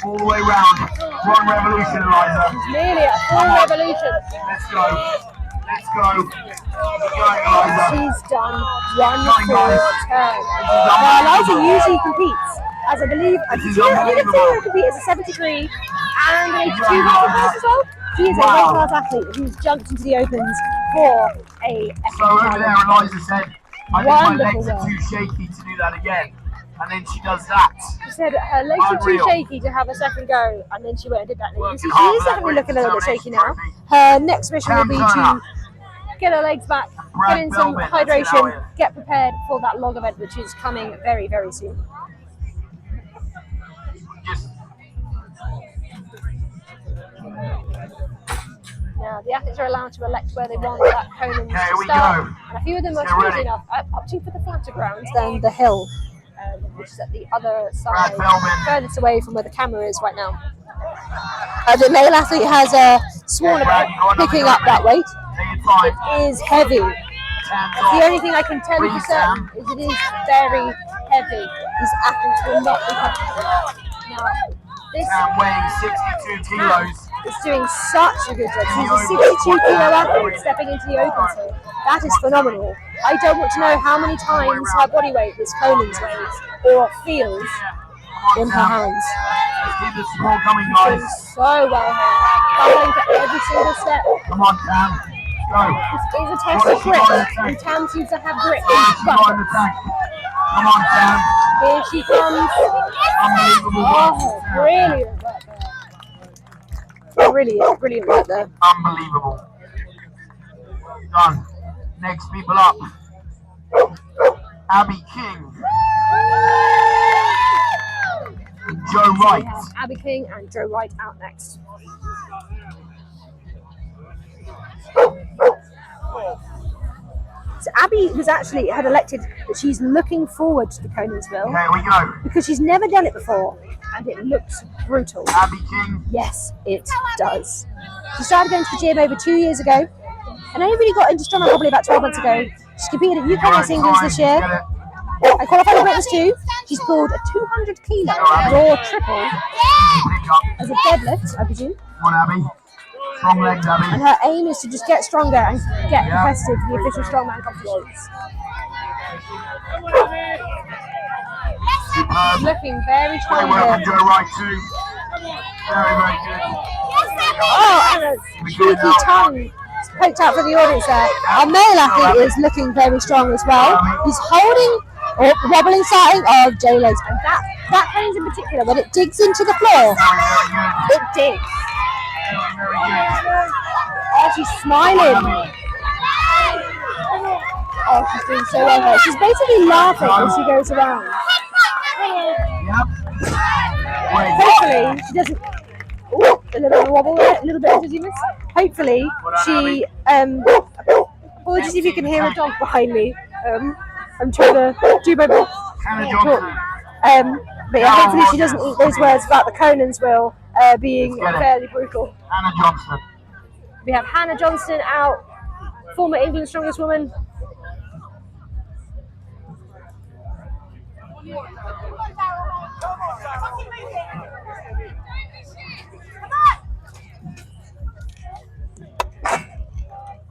S1: All the way round. One revolution, Eliza.
S2: It's nearly a full revolution.
S1: Let's go. Let's go. Keep going, Eliza.
S2: She's done one
S1: Come on,
S2: full
S1: guys.
S2: turn.
S1: This is
S2: Now, Eliza
S1: unbelievable.
S2: usually competes as I believe, I
S1: This is
S2: think her
S1: unbelievable.
S2: compete as a 73 and an 82
S1: Yeah.
S2: weight class as well. She is a
S1: Wow.
S2: weight class athlete who's jumped into the opens for a epic
S1: So over
S2: challenge.
S1: there, Eliza said, I think my
S2: Wonderful
S1: legs are
S2: work.
S1: too shaky to do that again. And then she does that.
S2: She said her legs were too
S1: Unreal.
S2: shaky to have a second go, and then she went and did that. And you can see
S1: Working
S2: she
S1: hard
S2: is
S1: for that
S2: definitely looking a little bit
S1: great
S2: shaky now.
S1: determination
S2: Her next mission will be
S1: Cam
S2: to
S1: Turner.
S2: get her legs back,
S1: Brad
S2: get in some
S1: Belbin, let's get out
S2: hydration,
S1: here.
S2: get prepared for that log event, which is coming very, very soon.
S1: Just
S2: Now, the athletes are allowed to elect where they want that Conan
S1: Okay, here
S2: to
S1: we
S2: start,
S1: go.
S2: and a few of them are
S1: Let's get
S2: strangely
S1: ready.
S2: enough opting for the flatter ground than the hill, which is at the other side,
S1: Brad Belbin.
S2: furthest away from where the camera is right now. The male athlete has sworn about picking up that weight.
S1: take your time.
S2: It is heavy.
S1: Hands
S2: The
S1: off.
S2: only thing I can tell you for certain is it is very heavy. These athletes will not be comfortable. Now, this
S1: Cam weighing 62 kilos.
S2: is doing such a good job. She's a 62 kilo athlete stepping into the opens here. That is phenomenal. I don't want to know how many times her body weight this Conan's weighs or feels in her hands.
S1: Let's keep the support coming,
S2: Doing
S1: guys.
S2: so well here. Battling for every single step.
S1: Come on, Cam. Go.
S2: This is a test of grit, and Tam seems to have grit in
S1: She's got in
S2: buckets.
S1: the tank. Come on, Cam.
S2: Here she comes.
S1: Unbelievable
S2: Oh,
S1: work.
S2: brilliant work there. Brilliant, brilliant work there.
S1: Unbelievable. Done. Next people up. Abby King. Joe
S2: We
S1: Wright.
S2: have Abby King and Joe Wright out next. So Abby had elected that she's looking forward to the Conansville
S1: Okay, here we go.
S2: because she's never done it before and it looks brutal.
S1: Abby King.
S2: Yes, it does. She started going to the gym over 2 years ago and only really got into strongman probably about 12 months ago. She competed at UK Miss England this year.
S1: Get it.
S2: I qualified for British too. She's pulled a 200 kilo raw triple
S1: Pick up.
S2: as a deadlift, I presume.
S1: Come on, Abby. Strong legs,
S2: And
S1: Abby.
S2: her aim is to just get stronger and get competitive for the official strongman competitions.
S1: Superb.
S2: Looking very
S1: Great
S2: strong
S1: work from
S2: here.
S1: Joe Wright too. Very, very good.
S2: Oh, and a cheeky tongue poked out for the audience there. Our male athlete is looking very strong as well. He's holding, wobbling starting of J legs, and that hangs in particular, when it digs into the floor,
S1: Very, very good.
S2: it digs.
S1: Very, very good.
S2: Oh, she's smiling. Oh, she's doing so well here. She's basically laughing as she goes around.
S1: Yep. Wait.
S2: Hopefully, she doesn't. Ooh, a little bit of a wobble there, a little bit of dizziness. Hopefully, she. Apologies if you can hear a dog behind me. I'm trying to do my best.
S1: Hannah Johnson.
S2: But yeah, hopefully she doesn't eat those words about the Conansville being
S1: Let's get it.
S2: fairly brutal.
S1: Hannah Johnston.
S2: We have Hannah Johnston out, former England's strongest woman.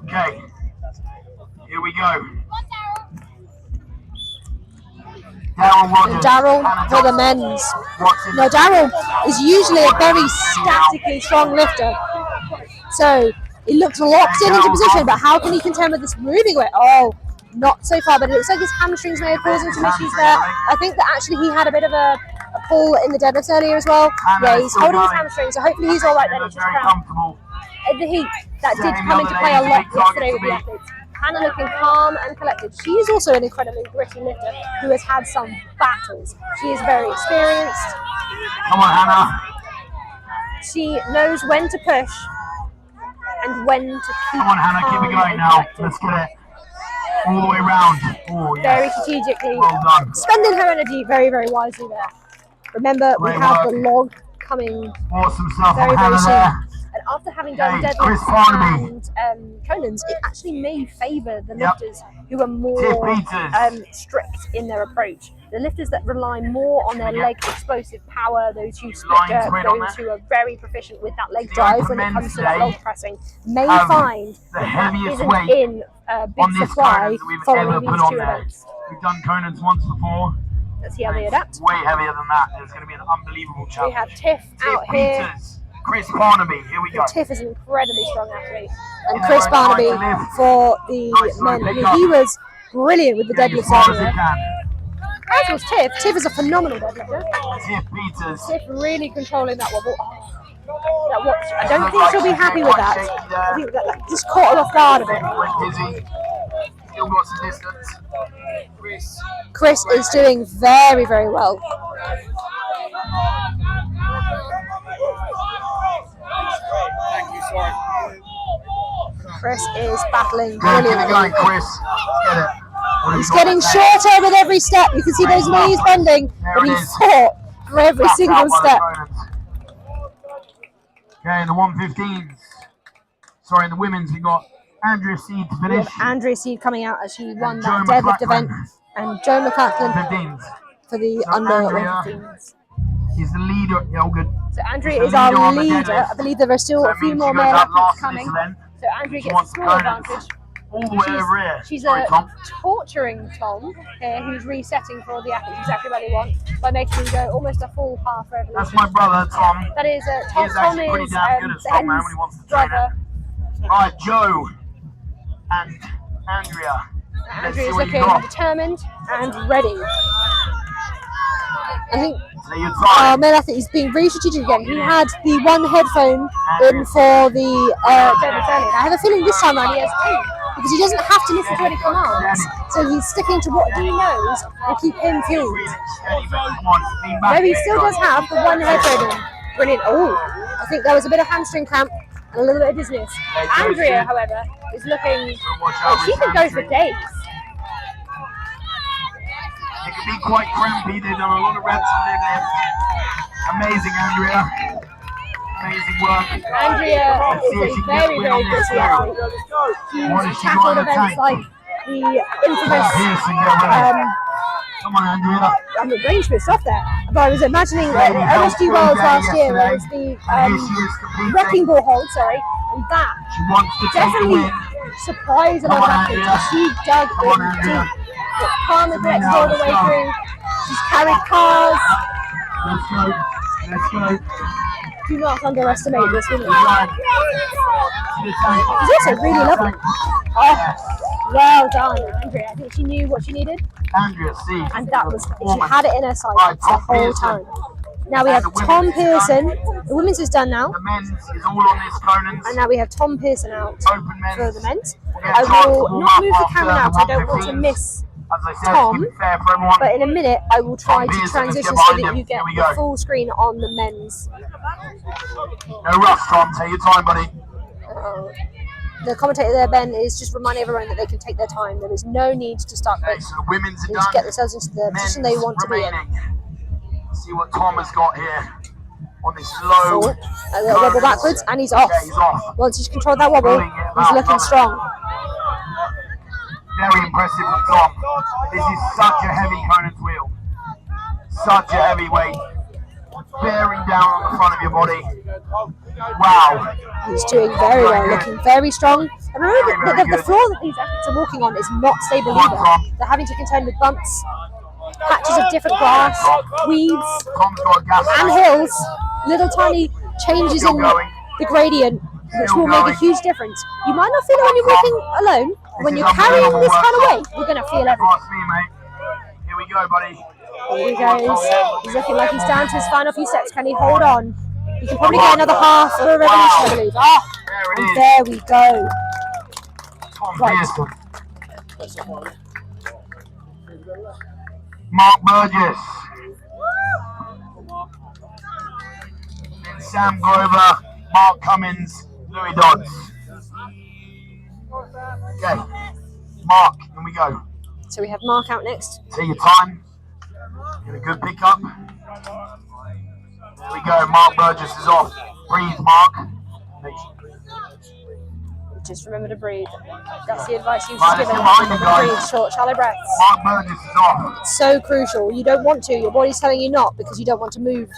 S1: Okay. Here we go. Daryl Rogers.
S2: Daryl
S1: Hannah
S2: for the
S1: Johnson.
S2: men's.
S1: What's in
S2: Now, Daryl is usually a very statically strong lifter. So he looks locked into position, but how can he contend with this moving weight? Oh, not so far, but it looks like his hamstrings may have caused him some issues there. I think that actually he had a bit of a pull in the deadlifts earlier as well. Yeah, he's holding his hamstrings, so hopefully he's all right then. It's
S1: Looks
S2: just
S1: very
S2: cramp
S1: comfortable.
S2: in the heat. That did come into play a lot yesterday with the athletes. Hannah looking calm and collected. She is also an incredibly gritty lifter who has had some battles. She is very experienced.
S1: Come on, Hannah.
S2: She knows when to push and when to keep
S1: Come on, Hannah, keep it going now. Let's get it all the way round. Oh, yes.
S2: Very strategically.
S1: Well done.
S2: Spending her energy very, very wisely there. Remember, we
S1: Great
S2: have
S1: work.
S2: the log coming
S1: Awesome stuff
S2: very,
S1: from
S2: very
S1: Hannah
S2: soon.
S1: there.
S2: And after having done
S1: Okay,
S2: deadlifts
S1: Chris Barnaby.
S2: and Conan's, it actually may favour the
S1: Yep.
S2: lifters who are more
S1: Tiff Peters.
S2: strict in their approach. The lifters that rely more on their leg explosive power, those who split
S1: Lines
S2: jerk,
S1: right on
S2: those
S1: there.
S2: who are very proficient with that leg
S1: The
S2: drive
S1: open
S2: when it
S1: men
S2: comes to that
S1: today
S2: log pressing, may
S1: have
S2: find
S1: the
S2: that
S1: heaviest
S2: isn't
S1: weight
S2: in big
S1: on this
S2: supply
S1: Conan that we've ever
S2: following
S1: put
S2: these
S1: on
S2: two
S1: there.
S2: events.
S1: We've done Conan's once before.
S2: Let's see how they
S1: It's
S2: adapt.
S1: way heavier than that. It's going to be an unbelievable
S2: We
S1: challenge.
S2: have Tiff
S1: Tiff
S2: out here.
S1: Peters, Chris Barnaby, here we go.
S2: Tiff is an incredibly strong athlete. And
S1: Yeah,
S2: Chris
S1: right, trying
S2: Barnaby
S1: to lift.
S2: for the
S1: Nice
S2: men.
S1: low
S2: I mean,
S1: pick up.
S2: he was brilliant with the
S1: Getting as
S2: deadlifts
S1: far as they
S2: earlier.
S1: can.
S2: As was Tiff. Tiff is a phenomenal deadlifter.
S1: Tiff Peters.
S2: Tiff really controlling that wobble. Oh, that watch. I don't think she'll be happy with that. I think that just caught her off guard a bit.
S1: Went dizzy. Still got some distance.
S2: Chris is doing very, very well.
S4: Thank you, sorry.
S2: Chris is battling
S1: Go on, keep it going,
S2: brilliantly.
S1: Chris. Let's get it. What have
S2: He's
S1: you got
S2: getting
S1: to say?
S2: shorter with every step. You can see those knees bending, but he fought for every
S1: Back
S2: single
S1: out by the
S2: step.
S1: Conans. Okay, in the 115s. Sorry, in the women's, we got Andrea Seed to
S2: We
S1: finish.
S2: have Andrea Seed coming out as she won
S1: And
S2: that
S1: Joe
S2: deadlift
S1: McLachlan.
S2: event, and Joe McLachlan
S1: 15s.
S2: for the
S1: So
S2: under
S1: Andrea
S2: 115s.
S1: He's the leader. Yeah, all good.
S2: So Andrea
S1: She's
S2: is
S1: the
S2: our
S1: on the
S2: leader.
S1: deadlift.
S2: I believe there are still
S1: So
S2: a
S1: that
S2: few
S1: means
S2: more
S1: she goes
S2: male
S1: out
S2: athletes
S1: last in
S2: coming.
S1: this event.
S2: So Andrea
S1: She
S2: gets a
S1: wants
S2: small
S1: Conans
S2: advantage.
S1: all the way over here.
S2: She's
S1: Sorry, Tom.
S2: torturing Tom here, who's resetting for the athletes exactly where they want by making him go almost a full half revolution.
S1: That's my brother, Tom.
S2: That is
S1: He is actually pretty damn good at strongman when he wants to train
S2: brother.
S1: it. Alright, Joe and Andrea. Let's see
S2: Andrea's
S1: what you
S2: looking
S1: got.
S2: determined and ready. I think
S1: Take your time.
S2: male athlete is being very strategic again. He had the one headphone in for the deadlift earlier. I have a feeling this time around he has two, because he doesn't have to listen to any commands. So he's sticking to what he knows will keep him fueled. No, he still does have the one headphone in. Brilliant. Oh, I think there was a bit of hamstring cramp and a little bit of dizziness. Andrea, however, is looking. Oh, she can go for days.
S1: It can be quite crampy. They've done a lot of reps on deadlift. Amazing, Andrea. Amazing work.
S2: Andrea
S1: Let's see if
S2: is
S1: she
S2: a
S1: can
S2: very,
S1: win
S2: very
S1: on this
S2: busy
S1: now.
S2: athlete.
S1: What has
S2: She's
S1: she
S2: tackled
S1: got in the
S2: events
S1: tank?
S2: like the infamous.
S1: Pearson, get ready. Come on, Andrea.
S2: I'm the range bit off there, but I was imagining at MSG Worlds last year there was the
S1: And here she is competing.
S2: wrecking ball hold, sorry, and that
S1: She wants to take the
S2: definitely
S1: win.
S2: surprised a
S1: Come
S2: lot of
S1: on,
S2: athletes.
S1: Andrea.
S2: She dug
S1: Come on,
S2: in
S1: Andrea.
S2: deep, but calm and collected
S1: Now,
S2: all the
S1: let's
S2: way
S1: go.
S2: through. She's carried cars.
S1: Let's go. Let's go.
S2: Do not underestimate this woman.
S1: Good run. To the tank.
S2: She's also really lovely. Oh, well done, Andrea. I think she knew what she needed,
S1: Andrea C.
S2: and that was she had it in her sights
S1: Right,
S2: the
S1: Tom
S2: whole
S1: Pearson.
S2: time. Now we have
S1: And the
S2: Tom
S1: women's is
S2: Pearson.
S1: done.
S2: The women's is done now,
S1: The men's is all on this Conan's.
S2: and now we have Tom Pearson out
S1: Open men's.
S2: for the men's.
S1: We'll get a
S2: I
S1: chance to
S2: will
S1: warm
S2: not
S1: up
S2: move the
S1: after
S2: camera now
S1: the
S2: because I don't want to
S1: 115s.
S2: miss
S1: As I said,
S2: Tom,
S1: to keep it fair for everyone.
S2: but in a minute I will try
S1: Tom
S2: to
S1: Pearson,
S2: transition
S1: let's
S2: so
S1: get
S2: that
S1: behind
S2: you
S1: him.
S2: get
S1: Here we
S2: the
S1: go.
S2: full screen on the men's.
S1: No rush, Tom. Take your time, buddy.
S2: The commentator there, Ben, is just reminding everyone that they can take their time. There is no need to start
S1: Okay,
S2: quick.
S1: so the women's
S2: They
S1: are
S2: need to get
S1: done.
S2: themselves into the position
S1: Men's
S2: they want to be in.
S1: remaining. See what Tom has got here on this low.
S2: Forward, a little wobble backwards, and he's off.
S1: Okay, he's off.
S2: Once he's controlled that wobble, he's looking strong.
S1: Very impressive from Tom. This is such a heavy Conan's wheel. Such a heavy weight. Bearing down on the front of your body. Wow.
S2: He's doing very well, looking very strong. And remember
S1: Very,
S2: that
S1: very
S2: the floor that these athletes are walking on is not stable
S1: Come on,
S2: either.
S1: Tom.
S2: They're having to contend with bumps, patches of different grass, weeds,
S1: Tom's got a gas
S2: and
S1: tank.
S2: hills. Little tiny changes
S1: Still
S2: in
S1: going.
S2: the gradient, which
S1: Still
S2: will make a
S1: going.
S2: huge difference. You might not feel it when you're walking alone. When
S1: is
S2: you're carrying
S1: unbelievable
S2: this kind of
S1: work,
S2: weight, you're going to feel everything.
S1: Trust me, mate. Here we go, buddy.
S2: Here he goes. He's looking like he's down to his final few steps. Can he hold on? He can probably get another half of a revolution, I believe. Ah,
S1: There it
S2: and
S1: is.
S2: there we go.
S1: Tom
S2: Right.
S1: Pearson. Mark Burgess. Then Sam Grover, Mark Cummins, Louis Dodds. Okay, Mark, here we go.
S2: So we have Mark out next.
S1: Take your time. Get a good pickup. There we go. Mark Burgess is off. Breathe, Mark.
S2: Just remember to breathe. That's the advice you've
S1: Right,
S2: just
S1: let's
S2: given.
S1: get behind you, guys.
S2: Breathe, short, shallow breaths.
S1: Mark Burgess is off.
S2: It's so crucial. You don't want to. Your body's telling you not because you don't want to move.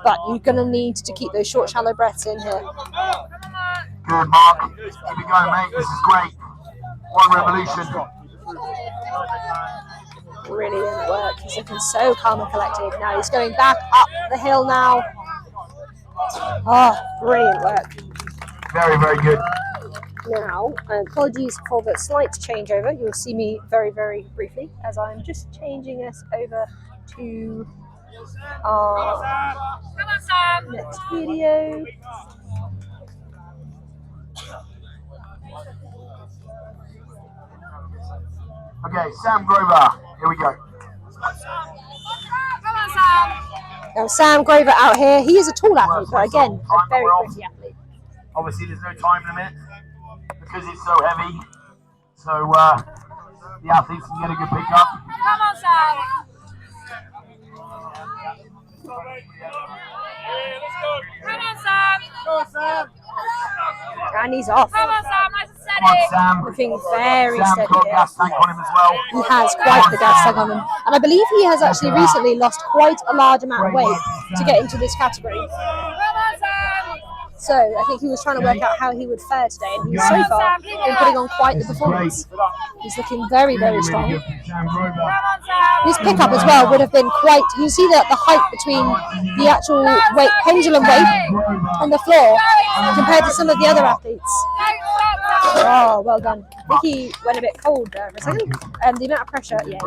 S2: But you're going to need to keep those short, shallow breaths in here.
S1: Good, Mark. Keep it going, mate. This is great. One revolution.
S2: Brilliant work. He's looking so calm and collected. Now he's going back up the hill now. Oh, brilliant work.
S1: Very, very good.
S2: Now, apologies for the slight changeover. You'll see me very, very briefly as I'm just changing us over to our next video.
S1: Okay, Sam Grover. Here we go.
S2: Now, Sam Grover out here. He is a tall athlete, but again, a very pretty athlete.
S1: Obviously, there's no time limit because it's so heavy. So the athletes can get a good pickup.
S3: Come on, Sam. Come on, Sam.
S2: And he's off.
S3: Come on, Sam. Nice and
S1: Come on,
S3: steady.
S1: Sam.
S2: Looking very
S1: Sam's
S2: steady
S1: got a
S2: here.
S1: gas tank on him as well.
S2: He has quite the gas tank on him. And I believe he has actually recently lost quite a large amount of weight to get into this category.
S3: Come on, Sam.
S2: So I think he was trying to work out how he would fare today, and he's so far been putting on quite the performance. He's looking very, very strong.
S1: Sam Grover.
S3: Come on, Sam.
S2: His pickup as well would have been quite. You see that the height between the actual weight, pendulum weight, and the floor compared to some of the other athletes. Oh, well done. I think he went a bit cold there for a second. The amount of pressure, yeah,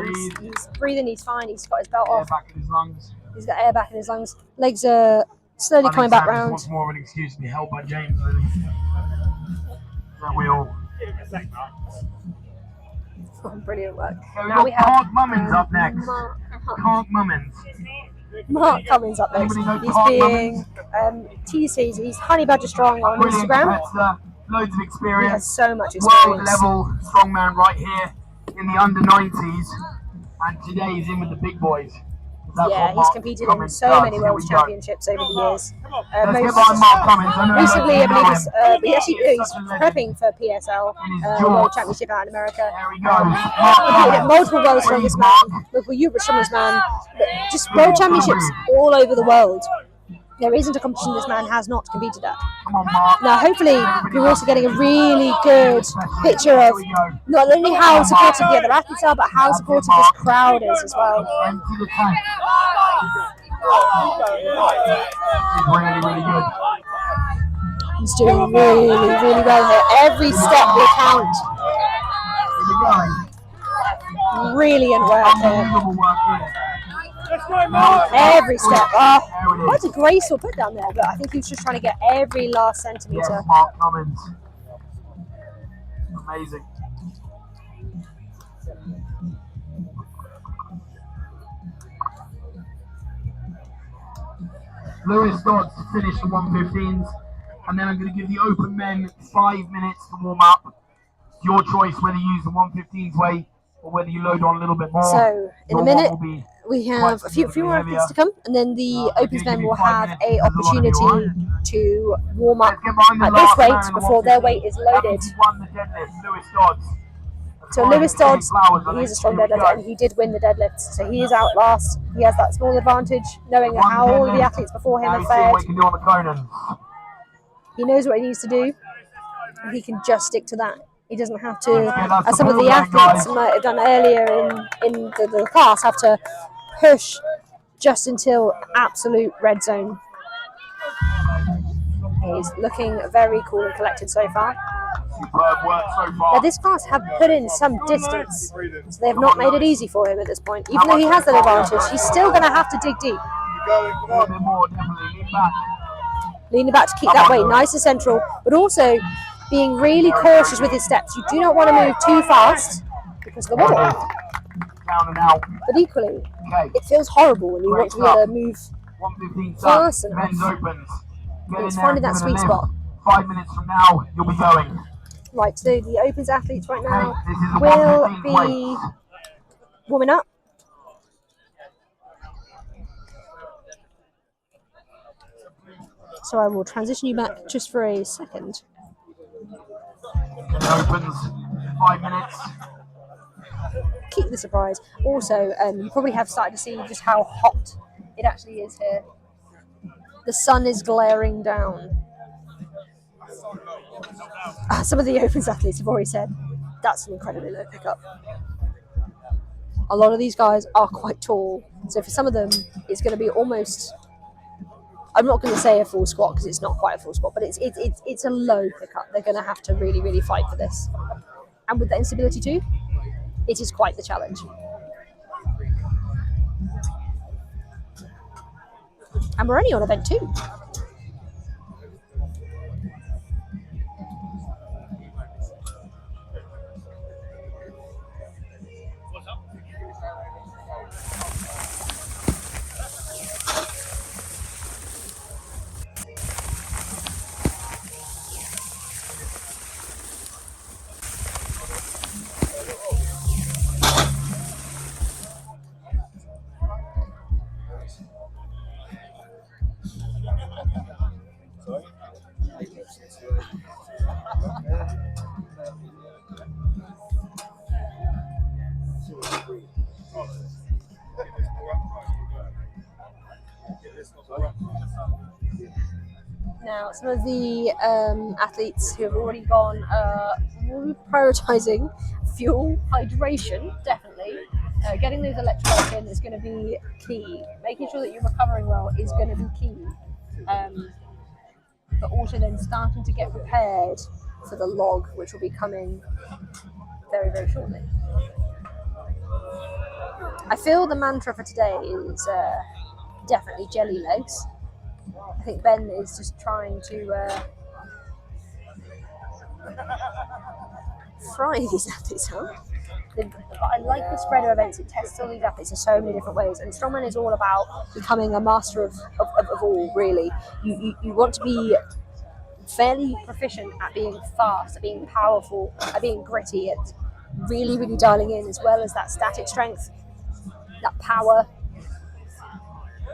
S2: he's breathing. He's fine. He's got his belt
S1: Air
S2: off.
S1: back in his lungs.
S2: He's got air back in his lungs. Legs are slowly coming back round.
S1: Wants more of an excuse to be held by James, I think. Don't we all?
S2: Oh, brilliant work.
S1: So
S2: Now we have
S1: Mark Mummins up next. Mark Mummins.
S2: Mark Cummins up next.
S1: Anybody know
S2: He's
S1: Mark
S2: being teased. He's Honey Badger Strong on
S1: Brilliant
S2: Instagram.
S1: competitor, loads of
S2: He
S1: experience.
S2: has so much
S1: World
S2: experience.
S1: level strongman right here in the under 90s. And today he's in with the big boys. That's
S2: Yeah,
S1: what
S2: he's
S1: Mark
S2: competed in
S1: Cummins
S2: so
S1: does.
S2: many
S1: Here
S2: World
S1: we go.
S2: Championships over the years.
S1: Let's get behind Mark Cummins. I know
S2: Recently, I believe he's
S1: he's
S2: prepping for PSL, World Championship out in America.
S1: There we go.
S2: Competed at multiple World Strongest Man, multiple Europe Strongest Man, just World Championships all over the world. There isn't a competition this man has not competed at.
S1: Come on, Mark.
S2: Now, hopefully, you're also getting a really good picture of not only how supportive the other athletes are, but how supportive this crowd is as well.
S1: Empty the tank. He's really, really good.
S2: He's doing really, really well here. Every step will count.
S1: Here we go.
S2: Brilliant work here.
S1: Unbelievable work here.
S2: Every step. Oh, quite a graceful put down there, but I think he was just trying to get every last centimetre.
S1: Yes, Mark Cummins. Amazing. Louis Dodds to finish the 115s, and then I'm going to give the open men 5 minutes to warm up. It's your choice whether you use the 115s weight or whether you load on a little bit more.
S2: So, in
S1: Your
S2: a minute,
S1: one will be
S2: we have a few more athletes to come, and then the Opens men will have a opportunity to warm up
S1: Let's get behind the
S2: at this
S1: last man
S2: weight
S1: in the
S2: before their
S1: 115s.
S2: weight is
S1: That
S2: loaded.
S1: means he won the deadlift, Louis Dodds.
S2: So Louis Dodds, he is a strong deadlifter, and he did win the deadlift. So he is out last. He has that small advantage, knowing how all of the athletes before him
S1: Now
S2: have
S1: you see what
S2: fared.
S1: he can do on the Conan.
S2: He knows what he needs to do, and he can just stick to that. He doesn't have to, as some of the athletes might have done earlier in the class, have to push just until absolute red zone. He's looking very cool and collected so far.
S1: Superb work so far.
S2: Now, this class have put in some distance, so they have not made it easy for him at this point. Even though he has that advantage, he's still going to have to dig deep.
S1: A little bit more, definitely. Lean back.
S2: Leaning back to keep that weight nice and central, but also being really cautious with his steps. You do not want to move too fast, because of the wobble.
S1: Down and out.
S2: But equally,
S1: Okay.
S2: it feels horrible when you want to be able to move
S1: 1:15
S2: fast
S1: done.
S2: enough.
S1: Bends opens. Get
S2: It's
S1: in there
S2: finding
S1: and
S2: that
S1: give it a
S2: sweet
S1: lift.
S2: spot.
S1: 5 minutes from now, you'll be going.
S2: Right, so the Opens athletes right now
S1: Okay, this is a
S2: will
S1: 1:15
S2: be
S1: weight.
S2: warming up. So I will transition you back just for a second.
S1: It opens 5 minutes.
S2: Keep the surprise. Also, you probably have started to see just how hot it actually is here. The sun is glaring down. Some of the Opens athletes have already said that's an incredibly low pickup. A lot of these guys are quite tall, so for some of them, it's going to be almost. I'm not going to say a full squat because it's not quite a full squat, but it's a low pickup. They're going to have to really, really fight for this. And with the instability too, it is quite the challenge. And we're only on event 2. Now, some of the athletes who have already gone will be prioritising fuel, hydration, definitely. Getting those electrolytes in is going to be key. Making sure that you're recovering well is going to be key. But also then starting to get prepared for the log, which will be coming very, very shortly. I feel the mantra for today is definitely jelly legs. I think Ben is just trying to fry these athletes up. I like the spreader events. It tests all these athletes in so many different ways. And strongman is all about becoming a master of all, really. You want to be fairly proficient at being fast, at being powerful, at being gritty, at really, really dialing in, as well as that static strength, that power.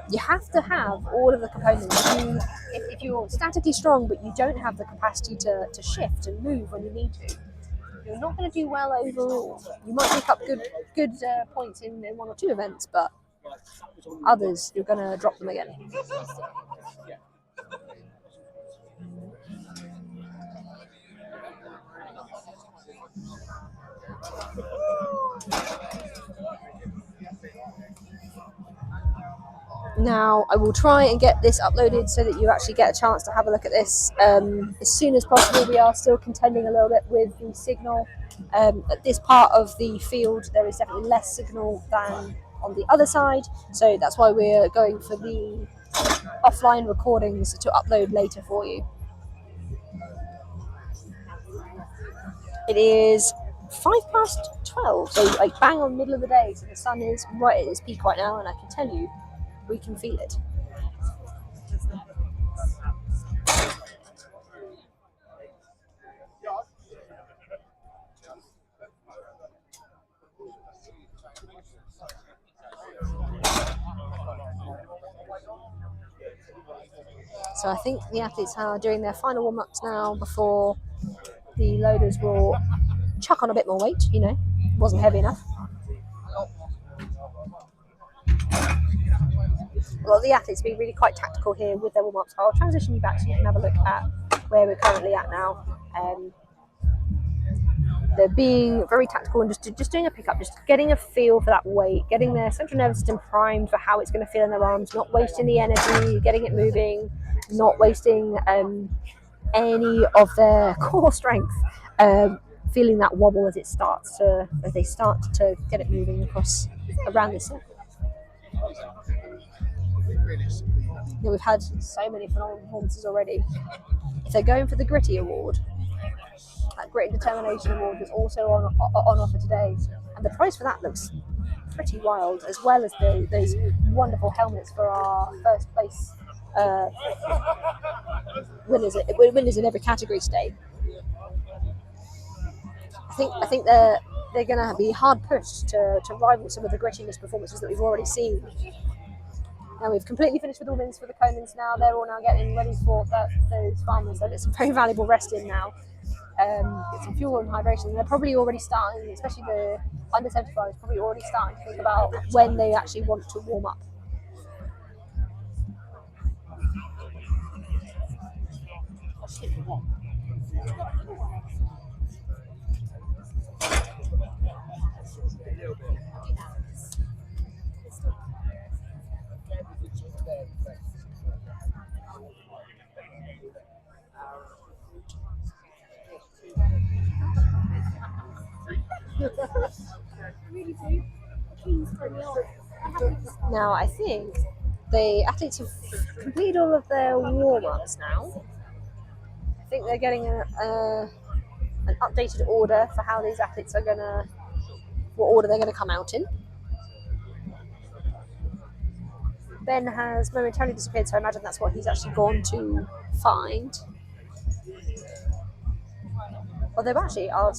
S2: You have to have all of the components. If you're statically strong but you don't have the capacity to shift and move when you need to, you're not going to do well overall. You might pick up good points in 1 or 2 events, but others you're going to drop them again. Now, I will try and get this uploaded so that you actually get a chance to have a look at this as soon as possible. We are still contending a little bit with the signal. At this part of the field, there is definitely less signal than on the other side, so that's why we're going for the offline recordings to upload later for you. It is 12:05, so like bang on the middle of the day, so the sun is right at its peak right now, and I can tell you, we can feel it. So I think the athletes are doing their final warm-ups now before the loaders will chuck on a bit more weight, it wasn't heavy enough. Well, the athletes being really quite tactical here with their warm-ups. I'll transition you back so you can have a look at where we're currently at now. They're being very tactical and just doing a pickup, just getting a feel for that weight, getting their central nervous system primed for how it's going to feel in their arms, not wasting the energy, getting it moving, not wasting any of their core strength, feeling that wobble as they start to get it moving across around this circle. We've had so many phenomenal performances already. If they're going for the gritty award, That Grit and Determination Award is also on offer today, and the price for that looks pretty wild, as well as those wonderful helmets for our first place winners in every category today. I think they're going to be hard pushed to rival some of the grittiness performances that we've already seen. Now we've completely finished with the women's for the Conans now. They're all now getting ready for those farmers. So it's some very valuable rest in now. Get some fuel and hydration. They're probably already starting, especially the under 75s, probably already starting to think about when they actually want to warm up. Now I think the athletes have completed all of their warm-ups now. I think they're getting an updated order for how these athletes are what order they're going to come out in. Ben has momentarily disappeared, so I imagine that's what he's actually gone to find. Although actually our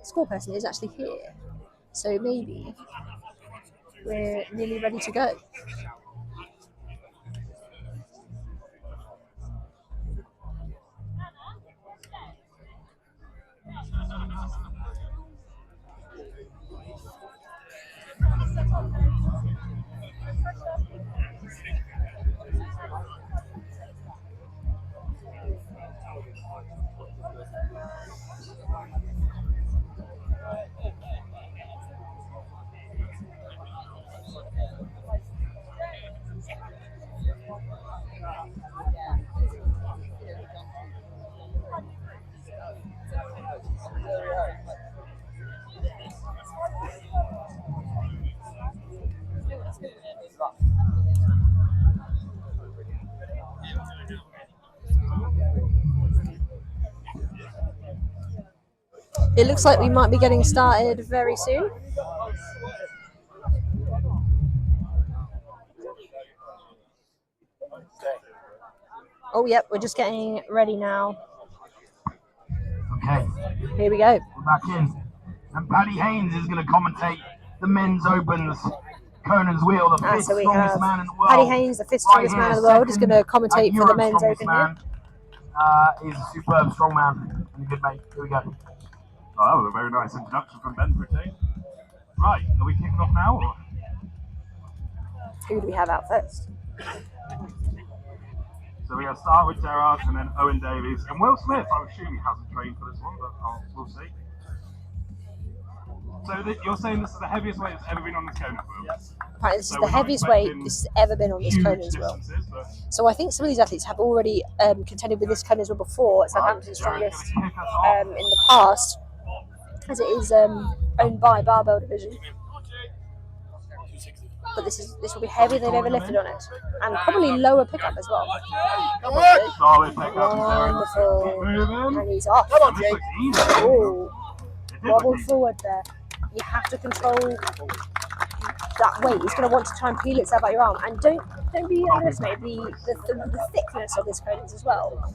S2: score person is actually here, so maybe we're nearly ready to go. It looks like we might be getting started very soon. Oh, yep, we're just getting ready now.
S1: Okay.
S2: Here we go.
S1: We're back in. And Paddy Haynes is going to commentate the men's opens. Conan's wheel, the fifth strongest man in the world.
S2: Paddy Haynes, the fifth strongest man in the world, is going to commentate for the men's open here.
S1: He's a superb strong man and a good mate. Here we go.
S5: Oh, that was a very nice introduction from Ben Pretty. Right, are we kicking off now? Or?
S2: Who do we have out first?
S5: So we're going to start with Gerard and then Owen Davies. And Will Smith, I'm assuming, hasn't trained for this one, but we'll see. So you're saying this is the heaviest weight that's ever been on this Conan wheel?
S2: Yes. Apparently this is the heaviest weight this has ever been on this Conan's wheel. So I think some of these athletes have already contended with this Conan's wheel before at Southampton's strongest in the past, as it is owned by Barbell Division. But this will be heavier than they've ever lifted on it, and probably lower pickup as well.
S5: Solid pickup.
S2: Wonderful. And he's off. Ooh. Wobbled forward there. You have to control that weight. It's going to want to try and peel itself out your arm, and don't be underestimated the thickness of this Conan's as well.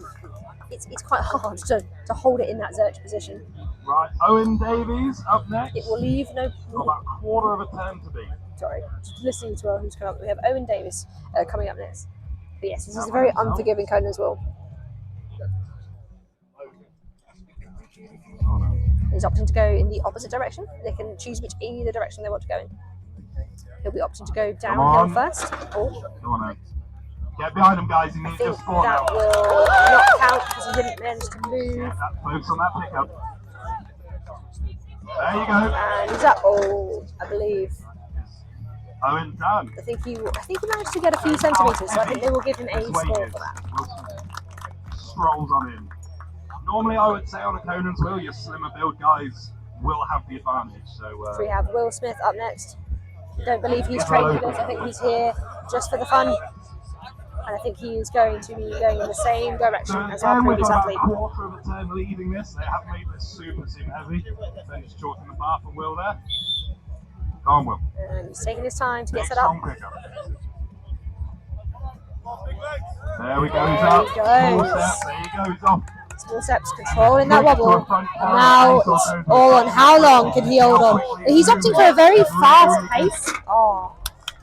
S2: It's quite hard to hold it in that Zerch position.
S5: Right, Owen Davies up next.
S2: It will leave no.
S5: About a quarter of a turn to beat.
S2: Sorry, just listening to who's come up. We have Owen Davies coming up next. But yes, this is a very unforgiving Conan as well. He's opting to go in the opposite direction. They can choose either direction they want to go in. He'll be opting to go downhill first. Oh.
S5: Come on, get behind him, guys. You need to score now.
S2: That will not count because he didn't manage to move.
S5: Focus on that pickup. There you go.
S2: And he's up. Oh, I believe.
S5: Owen done.
S2: I think he managed to get a few centimetres, so I think they will give him a score for that.
S5: Strolls on in. Normally, I would say on a Conan's wheel, your slimmer build guys will have the advantage. So
S2: we have Will Smith up next. Don't believe he's trained for this. I think he's here just for the fun. and I think he is going to be going in the same direction
S5: So
S2: as our
S5: again, we've
S2: previous
S5: got
S2: athlete.
S5: about a quarter of a turn leading this. They have made this super heavy. Then just shorten the bar for Will there. Go on, Will.
S2: And he's taking his time to get
S5: Big
S2: set up.
S5: strong pickup. There we go, he's up.
S2: There
S5: Small
S2: he
S5: step,
S2: goes.
S5: there you go, he's off.
S2: Small steps, controlling that wobble. And now it's all on how long can he hold on. He's opting for a very fast pace,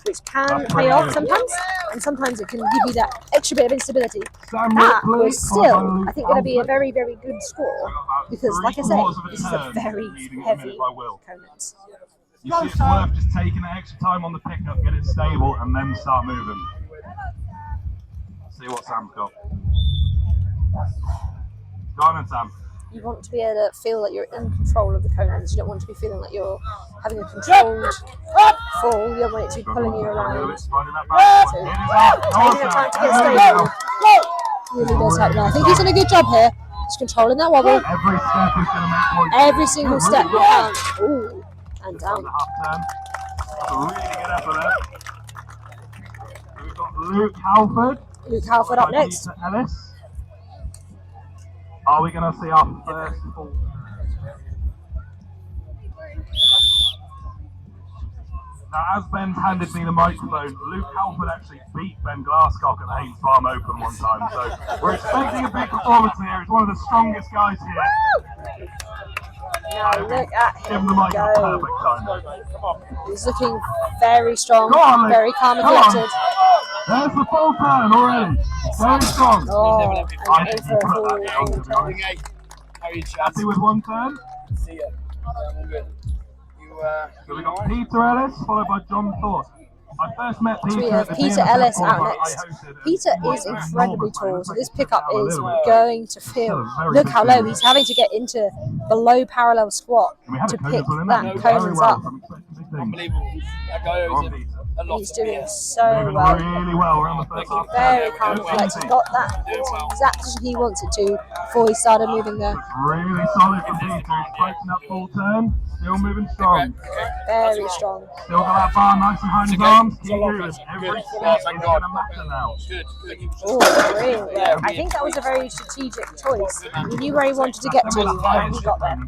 S2: which can pay off sometimes, and sometimes it can give you that extra bit of instability. That was still, I think, going to be a very, very good score, because, like I say, this is a very heavy Conan.
S5: You see, it's worth just taking that extra time on the pickup, get it stable, and then start moving. See what Sam's got. Go on then, Sam.
S2: You want to be able to feel that you're in control of the Conans. You don't want to be feeling like you're having a controlled fall. You don't want it to be pulling you around. So, taking the time to get stable really does help now. I think he's done a good job here. He's controlling that wobble.
S5: Every step is going to make points.
S2: Every single step will count. Ooh, and down.
S5: The half turn. That's a really good effort there. So we've got Luke Halford.
S2: Luke Halford up next.
S5: Peter Ellis. Are we going to see our first full? Now, as Ben's handed me the microphone, Luke Halford actually beat Ben Glasscock at the Haynes Farm Open one time, so we're expecting a big performance here. He's one of the strongest guys here.
S2: Now look at
S5: Give him
S2: him
S5: the mic at the
S2: go.
S5: perfect time.
S2: He's looking very strong,
S5: Go on, Luke.
S2: very calm and
S5: Come on.
S2: collected.
S5: There's the full turn already. Very strong.
S2: Oh,
S5: I
S2: and in
S5: think
S2: for a
S5: he put
S2: full
S5: that down, to be honest.
S4: How are you, Chad?
S5: Happy with one turn.
S4: See ya. I'm all good.
S5: So we got Peter Ellis, followed by John Thorpe. I first met Peter.
S2: We have
S5: at the
S2: Peter
S5: DNF
S2: Ellis
S5: Forum
S2: out
S5: I
S2: next.
S5: hosted.
S2: Peter is incredibly tall, so this pickup is going to feel. Look how low he's having to get into below parallel squat to pick that Conan's up.
S4: Unbelievable. That guy owes a lot.
S2: He's doing so well.
S5: Really well around the first half.
S2: Very calm and collected. Got that into the exact position he wants it to before he started moving there.
S5: Really solid from Peter. He's breaking up full turn. Still moving strong.
S2: Very strong.
S5: Still got that bar nice behind his arms. Keep moving. Every step is going to matter now.
S2: Oh, really? Yeah. I think that was a very strategic choice. He knew where he wanted to get to, and he got there.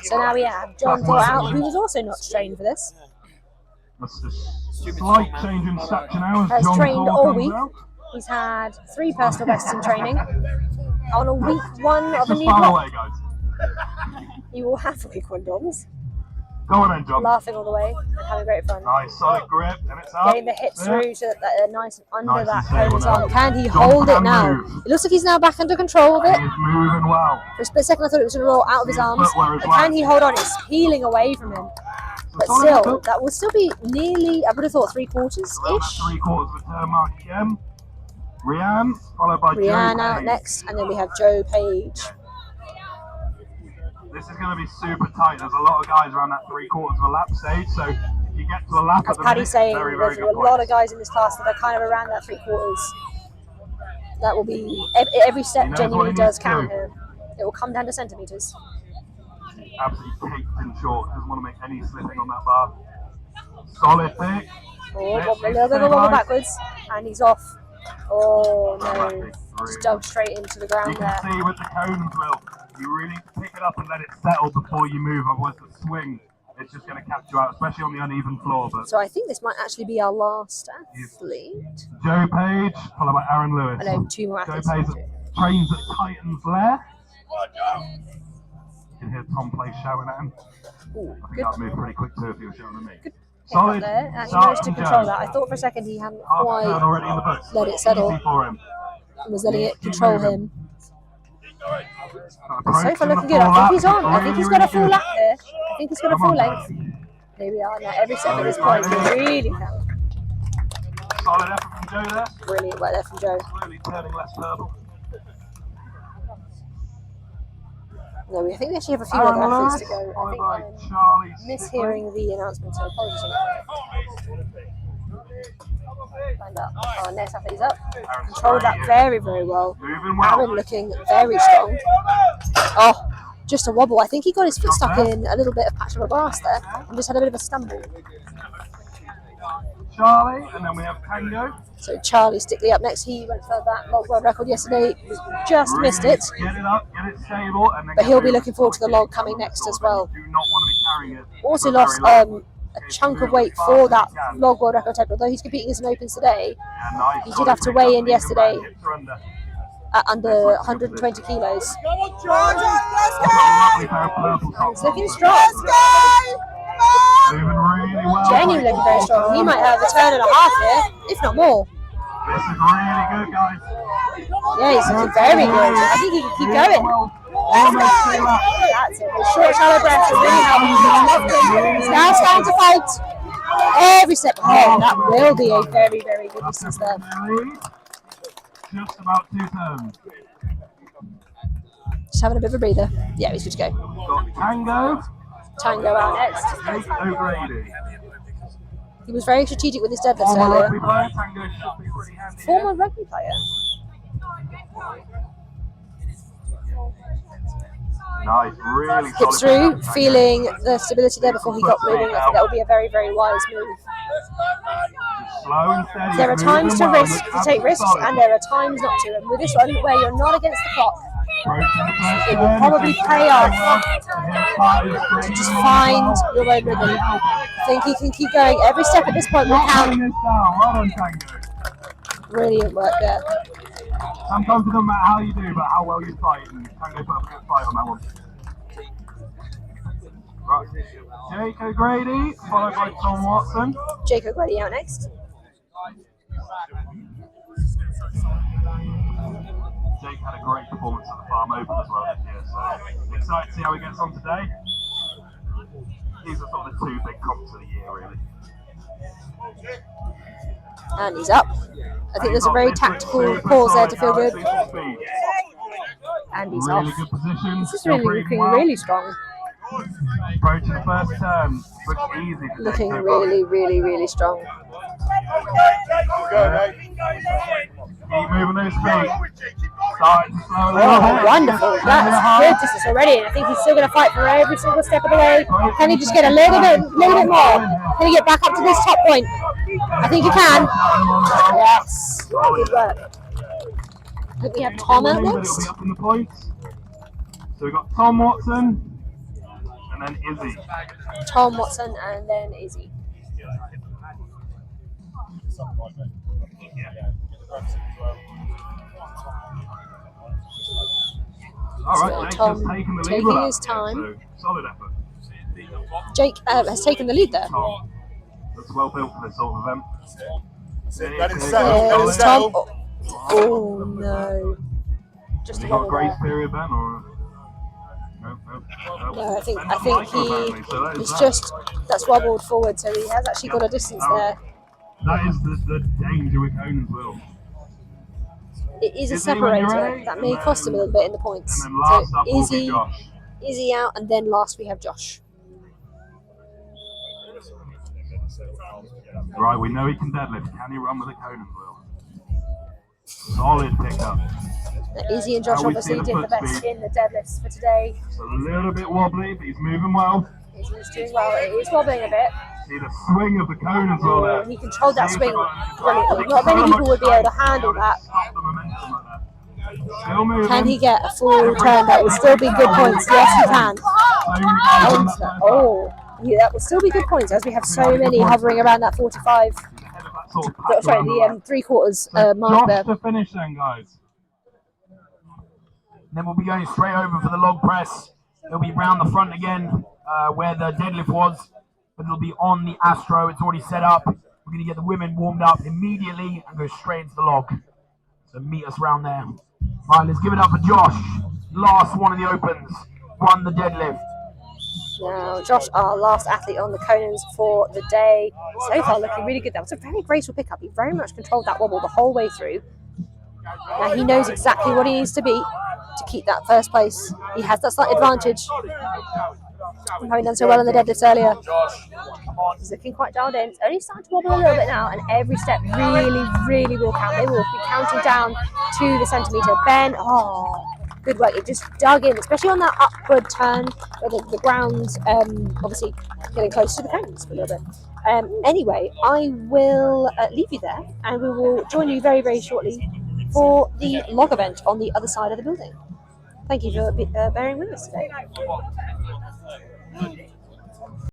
S2: So now we have John Thorpe out, who was also not trained for this.
S5: That's a slight change in stature now. As
S2: Has
S5: John
S2: trained
S5: Thorpe
S2: all
S5: comes
S2: week.
S5: out.
S2: He's had 3 personal bests in training. On a week 1 of a
S5: Just
S2: new
S5: far
S2: block,
S5: away, guys.
S2: you will have week 1 DOMs.
S5: Go on then, John.
S2: Laughing all the way and having great fun.
S5: Nice, solid grip, and it's up.
S2: Getting the hips
S5: There.
S2: through so that they're nice and under
S5: Nice
S2: that
S5: and stable
S2: Conan's
S5: now.
S2: arm. Can he
S5: John
S2: hold it
S5: can
S2: now?
S5: move.
S2: It looks like he's now back under control of it.
S5: He's moving well.
S2: For a split second, I thought it was going to roll out of his arms.
S5: Footwear as
S2: But
S5: well.
S2: can he hold on? It's peeling away from him. But
S5: solid
S2: still,
S5: pickup.
S2: that will still be nearly, I would have thought, 3/4
S5: Around that
S2: ish.
S5: 3/4 of a turn mark again. Rianne, followed by
S2: Rianne
S5: Joe
S2: out
S5: Page.
S2: next, and then we have Joe Page.
S5: This is going to be super tight. There's a lot of guys around that 3/4 of a lap stage, so if you get to a lap
S2: As
S5: at the
S2: Paddy's
S5: minute,
S2: saying,
S5: very, very
S2: there's
S5: good
S2: a lot of
S5: points.
S2: guys in this class that are kind of around that 3/4. That will be, every step
S5: He knows what
S2: genuinely
S5: he
S2: does
S5: needs to
S2: count
S5: do.
S2: here. It will come down to centimetres.
S5: Absolutely caked in short. Doesn't want to make any slipping on that bar. Solid pick.
S2: Oh,
S5: Next
S2: wobble, a
S5: is
S2: little bit of a wobble
S5: stabilised.
S2: backwards, and he's off. Oh no,
S5: Fantastic.
S2: just dug straight into the
S5: You
S2: ground
S5: can
S2: there.
S5: see with the cones, Will, you really need to pick it up and let it settle before you move, otherwise the swing, it's just going to catch you out, especially on the uneven floor. But
S2: So I think this might actually be our last athlete.
S5: Joe Page, followed by Aaron Lewis.
S2: I know 2 more
S5: Joe
S2: athletes.
S5: Page trains at Titans Lair. You can hear Tom Place shouting at him.
S2: Ooh,
S5: I think
S2: good
S5: I'd move pretty quick too if he was shouting at me.
S2: pick up
S5: Solid
S2: there, and he
S5: start
S2: managed to
S5: from
S2: control
S5: Joe.
S2: that. I thought for a second he hadn't
S5: Half turn
S2: quite
S5: already in the books.
S2: let it settle.
S5: Easy for him.
S2: and was letting it
S5: Keep
S2: control
S5: moving.
S2: him.
S5: Approaching
S2: So far
S5: the
S2: looking
S5: full
S2: good. I
S5: lap.
S2: think he's on. I think he's got a
S5: Really,
S2: full
S5: really
S2: lap here. I think he's got a
S5: Come
S2: full
S5: on,
S2: length.
S5: guys.
S2: Here we are now. Every step at this point is really count.
S5: Solid effort from Joe there.
S2: Brilliant work there from Joe.
S5: Slowly turning less purple.
S2: No, I think we actually have a few other
S5: Aaron
S2: athletes
S5: Lewis,
S2: to go. I
S5: followed
S2: think
S5: by
S2: I'm
S5: Charlie
S2: mishearing the announcement, so apologies on that. Lined up. Oh, next athlete is up. Controlled that very, very well.
S5: Moving well.
S2: Aaron looking very strong. Oh, just a wobble. I think he got his foot stuck in a little bit of patch of grass there and just had a bit of a stumble.
S5: Charlie, and then we have Tango.
S2: So Charlie Stickley up next. He went for that log world record yesterday. Just missed it.
S5: Get it up, get it stable, and then
S2: But he'll be looking forward to the log coming next as well.
S5: Do not want to be carrying it.
S2: Also lost a chunk of weight for that log world record attempt. Although he's competing as an opens today, he did have to weigh in yesterday at under 120 kilos. He's looking strong.
S5: Moving really well.
S2: Genuinely looking very strong. He might have a turn and a half here, if not more.
S5: This is really good, guys.
S2: Yeah, he's looking very good. I think he can keep going.
S5: Almost 2 laps.
S2: That's it. The short, shallow breaths are really helping him. He's now starting to fight. Every step. Oh, that will be a very, very good distance there.
S5: Just about 2 turns.
S2: Just having a bit of a breather. Yeah, he's good to go.
S5: Got Tango.
S2: Tango out next.
S5: Jake O'Grady.
S2: He was very strategic with his deadlifts
S5: Former
S2: earlier.
S5: rugby player. Tango should be pretty handy.
S2: Former rugby player.
S5: Nice, really
S2: Hip
S5: solid.
S2: through,
S5: Tango.
S2: feeling the stability there before he got moving. I think that would be a very, very wise move.
S5: Slow and steady.
S2: There are times to
S5: moving
S2: risk,
S5: well.
S2: to take risks, and there are times not to. And with this one, where you're not against the clock, it will probably pay off to just find your own rhythm. I think he can keep going. Every step at this point will count.
S5: Well done, Tango.
S2: Brilliant work there.
S5: Sometimes it doesn't matter how you do, but how well you fight. And Tango put up a good fight on that one. Right. Jake O'Grady, followed by Tom Watson.
S2: Jake O'Grady out next.
S5: Jake had a great performance at the Farm Open as well this year, so excited to see how he gets on today. These are sort of the 2 big comps of the year, really.
S2: And he's up. I think there's a very tactical pause there to feel good. And he's off.
S5: Really good position.
S2: This is really looking really strong.
S5: Approaching the first turn. Looks easy.
S2: Looking really, really, really strong.
S5: Keep moving those feet. Starting to slow a little
S2: Oh,
S5: bit.
S2: wonderful. That's good distance already. And I think he's still going to fight for every single step of the way. Can he just get a little bit more? Can he get back up to this top point? I think he can. Yes. Good work. I think we have Tom out
S5: It'll
S2: next.
S5: be up in the points. So we've got Tom Watson and then Izzy.
S2: Tom Watson and then Izzy.
S5: Alright, Jake's
S2: Tom
S5: taking the lead
S2: taking
S5: with that.
S2: his time.
S5: So solid effort.
S2: Jake has taken the lead there.
S5: Tom. That's well built for this sort of event.
S2: There's Tom. Oh no. Just a
S5: You got a
S2: wobble
S5: grace
S2: there.
S5: period, Ben, or? No.
S2: No, I think
S5: Ben's not Michael, apparently, so that is
S2: he's
S5: that.
S2: just that's wobbled forward, so he has actually got a distance there.
S5: That is the danger with Conan as well.
S2: It is a
S5: Izzy, when you're
S2: separator
S5: ready,
S2: that may
S5: and
S2: cost him a little bit in the points.
S5: And then last
S2: So
S5: up will be Josh.
S2: Izzy out, and then last we have Josh.
S5: Right, we know he can deadlift. Can he run with a Conan wheel? Solid pickup.
S2: Now, Izzy and Josh
S5: How we
S2: obviously
S5: see the
S2: did the
S5: foot
S2: best
S5: speed.
S2: in the deadlifts for today.
S5: It's a little bit wobbly, but he's moving well.
S2: Izzy's doing well. It is wobbling a bit.
S5: See the swing of the Conan as well there.
S2: He controlled that
S5: See
S2: swing
S5: the-
S2: brilliantly. Not many people would be able to handle that.
S5: Stop the momentum like that. Still moving.
S2: Can he get a full turn? That would still be good points. Yes, he can.
S5: So many guys on that first
S2: Oh, yeah, that would still be good points as we have so many hovering around that 45.
S5: lap. Ahead of that sort of patch
S2: Sorry,
S5: around the
S2: the
S5: lap.
S2: 3/4 mark
S5: Josh
S2: there.
S5: to finish then, guys.
S1: Then we'll be going straight over for the log press. It'll be round the front again, where the deadlift was, but it'll be on the Astro. It's already set up. We're going to get the women warmed up immediately and go straight into the log. So meet us round there. Right, let's give it up for Josh. Last one of the opens. Won the deadlift.
S2: Now, Josh, our last athlete on the Conans for the day. So far, looking really good. That was a very graceful pickup. He very much controlled that wobble the whole way through. Now, he knows exactly what he needs to beat to keep that first place. He has that slight advantage from having done so well in the deadlifts earlier. He's looking quite dialed in. It's only starting to wobble a little bit now, and every step really, really will count. They will be counting down to the centimetre. Ben, oh, good work. It just dug in, especially on that upward turn where the ground's obviously getting close to the cones a little bit. Anyway, I will leave you there, and we will join you very, very shortly for the log event on the other side of the building. Thank you for bearing with us today.